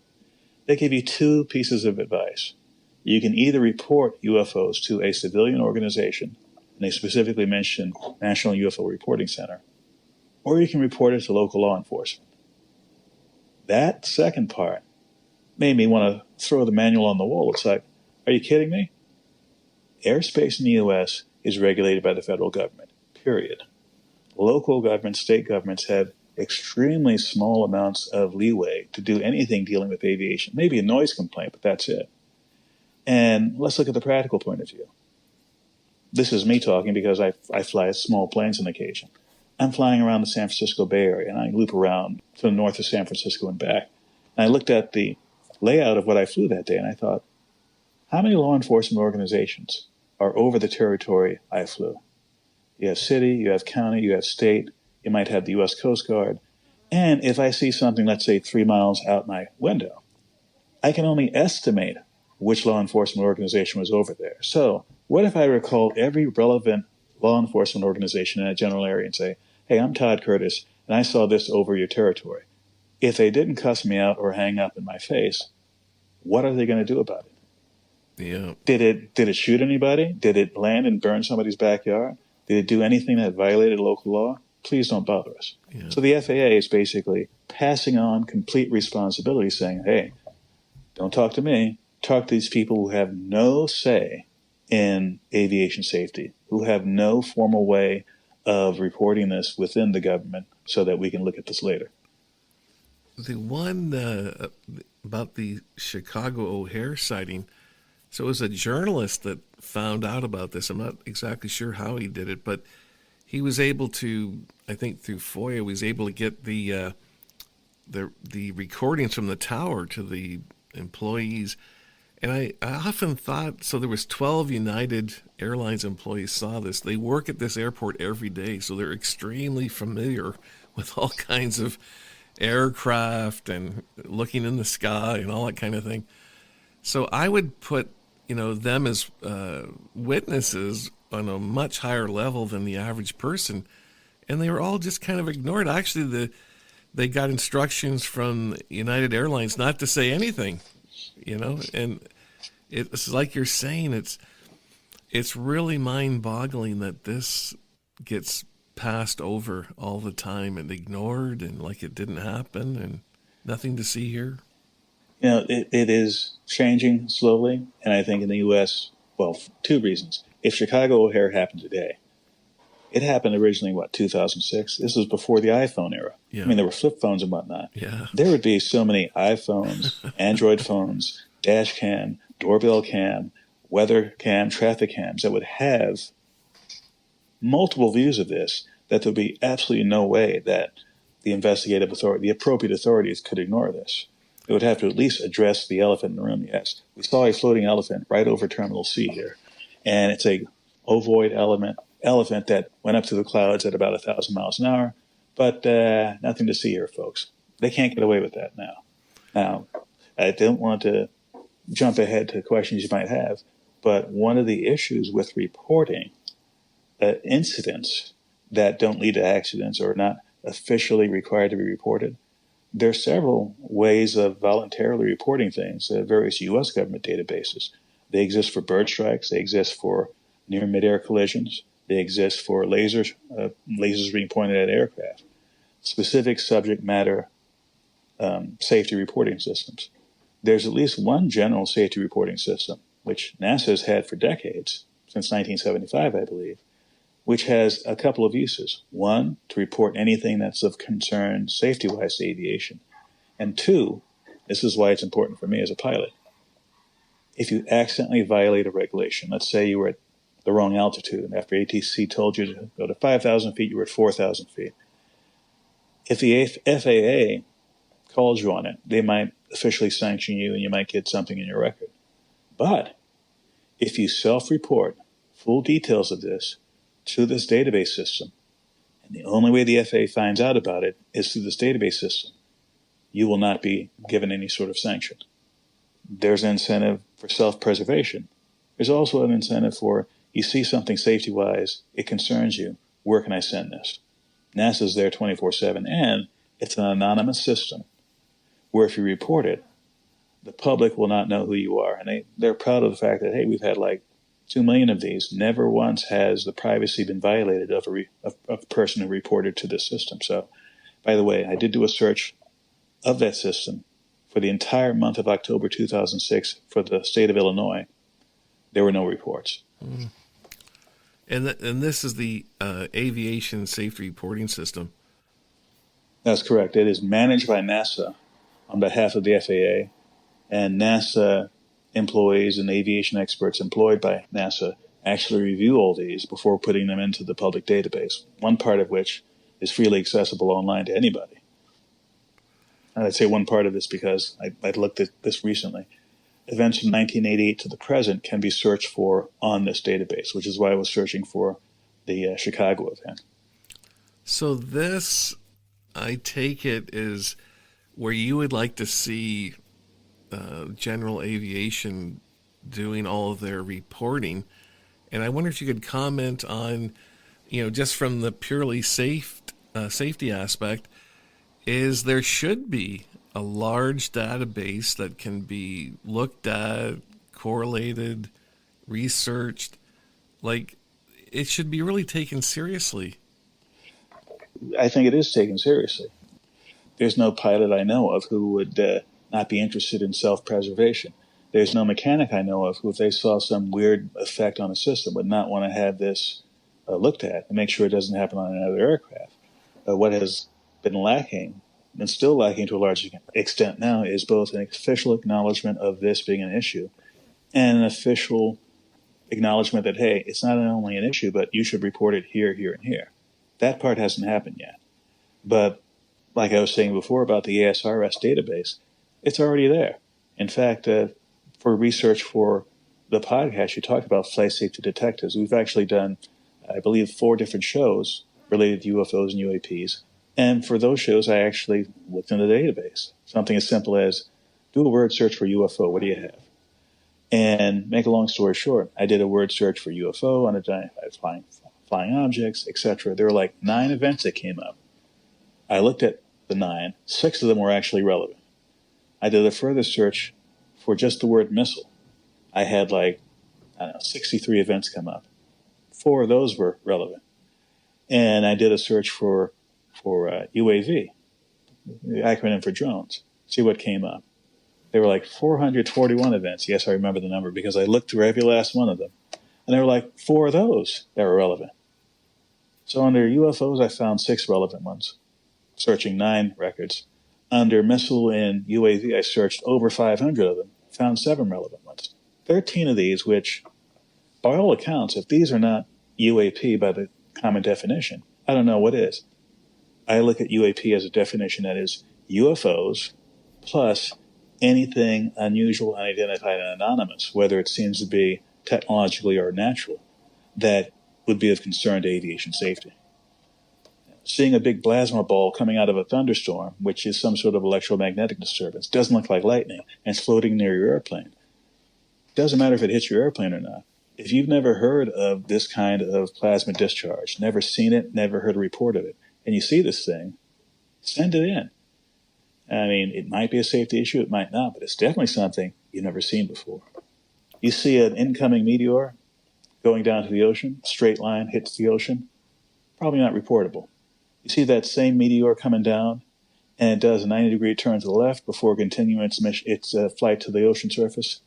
They give you two pieces of advice. You can either report UFOs to a civilian organization, and they specifically mention National UFO Reporting Center, or you can report it to local law enforcement. That second part made me want to throw the manual on the wall. It's like, are you kidding me? Airspace in the U.S. is regulated by the federal government, period. Local governments, state governments have extremely small amounts of leeway to do anything dealing with aviation. Maybe a noise complaint, but that's it. And let's look at the practical point of view. This is me talking because I fly small planes on occasion. I'm flying around the San Francisco Bay Area, and I loop around to the north of San Francisco and back. And I looked at the layout of what I flew that day, and I thought, how many law enforcement organizations are over the territory I flew? You have city, you have county, you have state, you might have the U.S. Coast Guard. And if I see something, let's say 3 miles out my window, I can only estimate which law enforcement organization was over there. So what if I recall every relevant law enforcement organization in a general area and say, hey, I'm Todd Curtis, and I saw this over your territory. If they didn't cuss me out or hang up in my face, what are they going to do about it? Yeah. Did it shoot anybody? Did it land and burn somebody's backyard? Did it do anything that violated local law? Please don't bother us. Yeah. So the FAA is basically passing on complete responsibility, saying, hey, don't talk to me. Talk to these people who have no say in aviation safety, who have no formal way of reporting this within the government so that we can look at this later. the one about the Chicago O'Hare sighting. So it was a journalist that found out about this. I'm not exactly sure how he did it, but he was able to, I think through FOIA, was able to get the recordings from the tower to the employees. And I often thought, so there was 12 United Airlines employees saw this. They work at this airport every day, so they're extremely familiar with all kinds of aircraft and looking in the sky and all that kind of thing. So I would put, them as witnesses on a much higher level than the average person. And they were all just kind of ignored. Actually, they got instructions from United Airlines not to say anything, and it's like you're saying, it's really mind-boggling that this gets passed over all the time and ignored and like it didn't happen and nothing to see here. It is changing slowly, and I think in the U.S., well, two reasons. If Chicago O'Hare happened today, it happened originally, 2006? This was before the iPhone era. Yeah. I mean, there were flip phones and whatnot. Yeah. There would be so many iPhones, Android phones, dash cam, doorbell cam, weather cam, traffic cams that would have multiple views of this, that there would be absolutely no way that the investigative authority, the appropriate authorities could ignore this. They would have to at least address the elephant in the room. Yes, we saw a floating elephant right over Terminal C here, and it's a ovoid elephant that went up to the clouds at about 1,000 miles an hour, but nothing to see here, folks. They can't get away with that now. Now, I don't want to jump ahead to questions you might have, but one of the issues with reporting incidents that don't lead to accidents or are not officially required to be reported, there are several ways of voluntarily reporting things at various U.S. government databases. They exist for bird strikes. They exist for near mid-air collisions. They exist for lasers being pointed at aircraft. Specific subject matter safety reporting systems. There's at least one general safety reporting system, which NASA has had for decades, since 1975, I believe, which has a couple of uses. One, to report anything that's of concern safety-wise to aviation. And two, this is why it's important for me as a pilot. If you accidentally violate a regulation, let's say you were at the wrong altitude, and after ATC told you to go to 5,000 feet, you were at 4,000 feet. If the FAA calls you on it, they might officially sanction you and you might get something in your record. But if you self-report full details of this to this database system, and the only way the FAA finds out about it is through this database system, you will not be given any sort of sanction. There's an incentive for self-preservation. There's also an incentive for, you see something safety-wise, it concerns you, where can I send this? NASA's there 24/7, and it's an anonymous system where if you report it, the public will not know who you are. And they're proud of the fact that, hey, we've had like 2 million of these. Never once has the privacy been violated of a person who reported to this system. So, by the way, I did do a search of that system for the entire month of October 2006 for the state of Illinois. There were no reports. Mm. And this is the Aviation Safety Reporting System. That's correct. It is managed by NASA on behalf of the FAA, and NASA employees and aviation experts employed by NASA actually review all these before putting them into the public database, one part of which is freely accessible online to anybody. And I'd say one part of this because I looked at this recently. Events from 1988 to the present can be searched for on this database, which is why I was searching for the Chicago event. So this, I take it, is where you would like to see general aviation doing all of their reporting. And I wonder if you could comment on, just from the purely safety aspect, is there should be a large database that can be looked at, correlated, researched. Like, it should be really taken seriously. I think it is taken seriously. There's no pilot I know of who would not be interested in self-preservation. There's no mechanic I know of who, if they saw some weird effect on a system, would not want to have this looked at and make sure it doesn't happen on another aircraft. What has been lacking and still lacking to a large extent now, is both an official acknowledgement of this being an issue and an official acknowledgement that, hey, it's not only an issue, but you should report it here, here, and here. That part hasn't happened yet. But like I was saying before about the ASRS database, it's already there. In fact, for research for the podcast, you talked about flight safety detectives. We've actually done, I believe, 4 different shows related to UFOs and UAPs. And for those shows, I actually looked in the database. Something as simple as, do a word search for UFO. What do you have? And make a long story short, I did a word search for UFO, unidentified flying objects, etc. There were like 9 events that came up. I looked at the 9. 6 of them were actually relevant. I did a further search for just the word missile. I had 63 events come up. 4 of those were relevant. And I did a search for UAV, the acronym for drones, see what came up. There were like 441 events. Yes, I remember the number because I looked through every last one of them. And there were like 4 of those that were relevant. So under UFOs, I found 6 relevant ones, searching 9 records. Under missile and UAV, I searched over 500 of them, found 7 relevant ones. 13 of these, which, by all accounts, if these are not UAP by the common definition, I don't know what is. I look at UAP as a definition that is UFOs plus anything unusual, unidentified, and anonymous, whether it seems to be technologically or natural, that would be of concern to aviation safety. Seeing a big plasma ball coming out of a thunderstorm, which is some sort of electromagnetic disturbance, doesn't look like lightning, and it's floating near your airplane. It doesn't matter if it hits your airplane or not. If you've never heard of this kind of plasma discharge, never seen it, never heard a report of it, and you see this thing, send it in. I mean, it might be a safety issue, it might not, but it's definitely something you've never seen before. You see an incoming meteor going down to the ocean, straight line, hits the ocean, probably not reportable. You see that same meteor coming down, and it does a 90-degree turn to the left before continuing its flight to the ocean surface,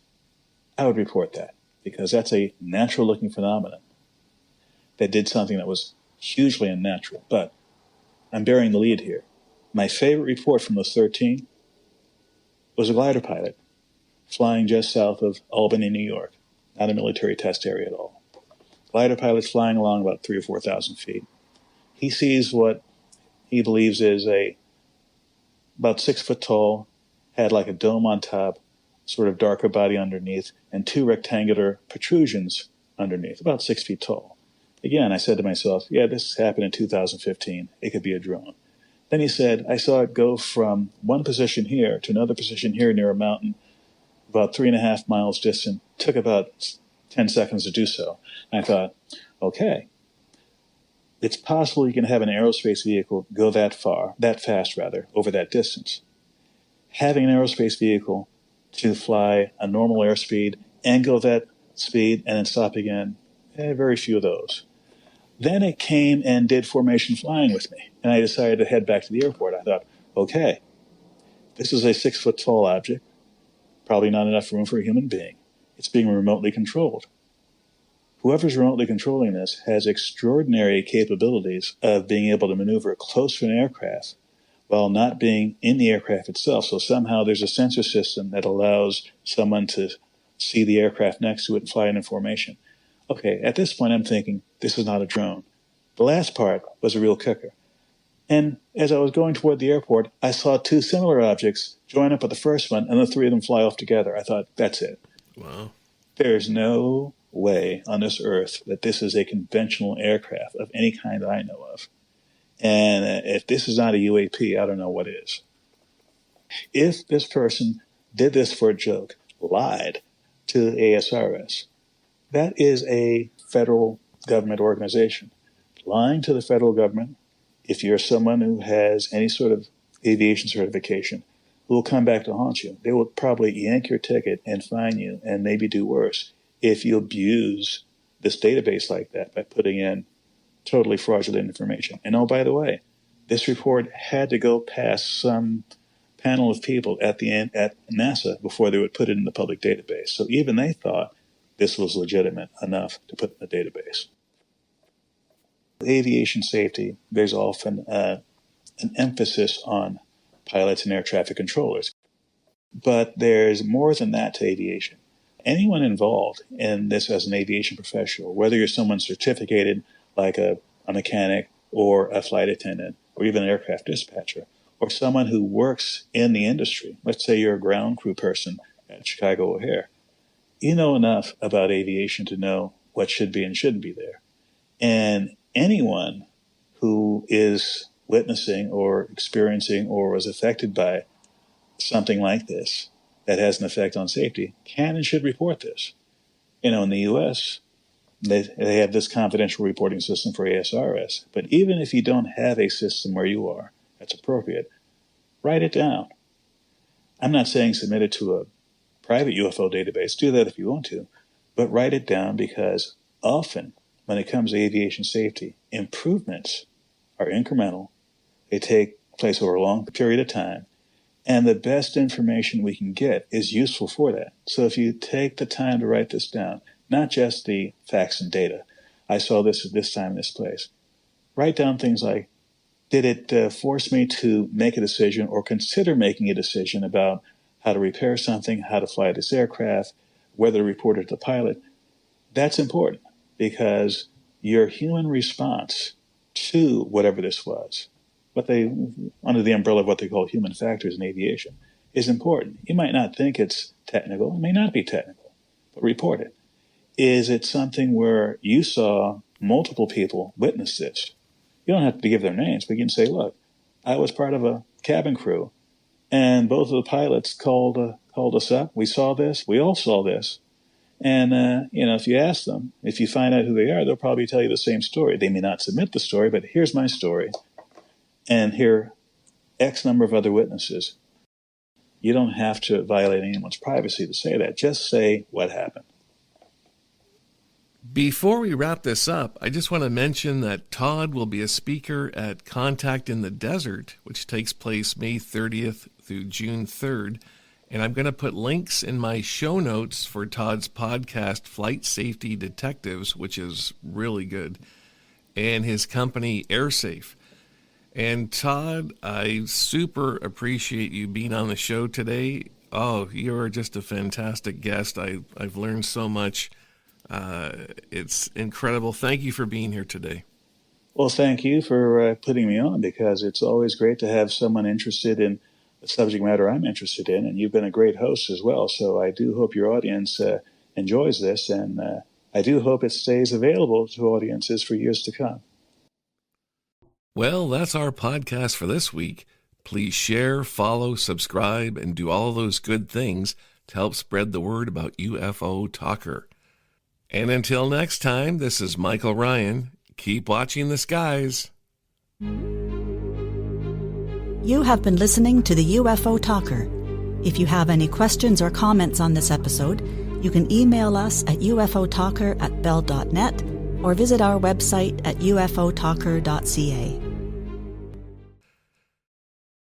I would report that, because that's a natural-looking phenomenon that did something that was hugely unnatural. But I'm burying the lead here. My favorite report from those 13 was a glider pilot flying just south of Albany, New York, not a military test area at all. Glider pilot's flying along about 3,000 or 4,000 feet. He sees what he believes is about 6 foot tall, had like a dome on top, sort of darker body underneath, and 2 rectangular protrusions underneath, about 6 feet tall. Again, I said to myself, yeah, this happened in 2015. It could be a drone. Then he said, I saw it go from one position here to another position here near a mountain, about 3.5 miles distant. Took about 10 seconds to do so. And I thought, okay, it's possible you can have an aerospace vehicle go that fast, over that distance. Having an aerospace vehicle to fly a normal airspeed and go that speed and then stop again, very few of those. Then it came and did formation flying with me, and I decided to head back to the airport. I thought, okay, this is a 6 foot tall object, probably not enough room for a human being. It's being remotely controlled. Whoever's remotely controlling this has extraordinary capabilities of being able to maneuver close to an aircraft while not being in the aircraft itself. So somehow there's a sensor system that allows someone to see the aircraft next to it and fly in formation. Okay, at this point I'm thinking, this is not a drone. The last part was a real kicker. And as I was going toward the airport, I saw 2 similar objects join up with the first one, and the 3 of them fly off together. I thought, that's it. Wow. There's no way on this earth that this is a conventional aircraft of any kind that I know of. And if this is not a UAP, I don't know what is. If this person did this for a joke, lied to the ASRS, that is a federal government organization. Lying to the federal government, if you're someone who has any sort of aviation certification, will come back to haunt you. They will probably yank your ticket and fine you, and maybe do worse if you abuse this database like that by putting in totally fraudulent information. And oh, by the way, this report had to go past some panel of people at the end at NASA before they would put it in the public database. So even they thought this was legitimate enough to put in the database. Aviation safety, there's often an emphasis on pilots and air traffic controllers. But there's more than that to aviation. Anyone involved in this as an aviation professional, whether you're someone certificated like a mechanic or a flight attendant or even an aircraft dispatcher, or someone who works in the industry, let's say you're a ground crew person at Chicago O'Hare, you know enough about aviation to know what should be and shouldn't be there. And anyone who is witnessing or experiencing or was affected by something like this that has an effect on safety can and should report this. In the U.S., they have this confidential reporting system for ASRS. But even if you don't have a system where you are that's appropriate, write it down. I'm not saying submit it to a private UFO database. Do that if you want to. But write it down, because often when it comes to aviation safety, improvements are incremental. They take place over a long period of time. And the best information we can get is useful for that. So if you take the time to write this down, not just the facts and data, I saw this at this time in this place. Write down things like, did it force me to make a decision or consider making a decision about how to repair something, how to fly this aircraft, whether to report it to the pilot? That's important, because your human response to whatever this was, under the umbrella of what they call human factors in aviation, is important. You might not think it's technical. It may not be technical, but report it. Is it something where you saw multiple people witness this? You don't have to give their names, but you can say, look, I was part of a cabin crew, and both of the pilots called us up. We saw this. We all saw this. And, if you ask them, if you find out who they are, they'll probably tell you the same story. They may not submit the story, but here's my story. And here are X number of other witnesses. You don't have to violate anyone's privacy to say that. Just say what happened. Before we wrap this up, I just want to mention that Todd will be a speaker at Contact in the Desert, which takes place May 30th through June 3rd. And I'm going to put links in my show notes for Todd's podcast, Flight Safety Detectives, which is really good, and his company, AirSafe. And Todd, I super appreciate you being on the show today. Oh, you're just a fantastic guest. I've learned so much. It's incredible. Thank you for being here today. Well, thank you for putting me on, because it's always great to have someone interested in the subject matter I'm interested in, and you've been a great host as well. So I do hope your audience enjoys this, and I do hope it stays available to audiences for years to come. Well, that's our podcast for this week. Please share, follow, subscribe, and do all of those good things to help spread the word about UFO Talker. And until next time, this is Michael Ryan. Keep watching the skies. You have been listening to the UFO Talker. If you have any questions or comments on this episode, you can email us at ufotalker@bell.net or visit our website at UFOTalker.ca.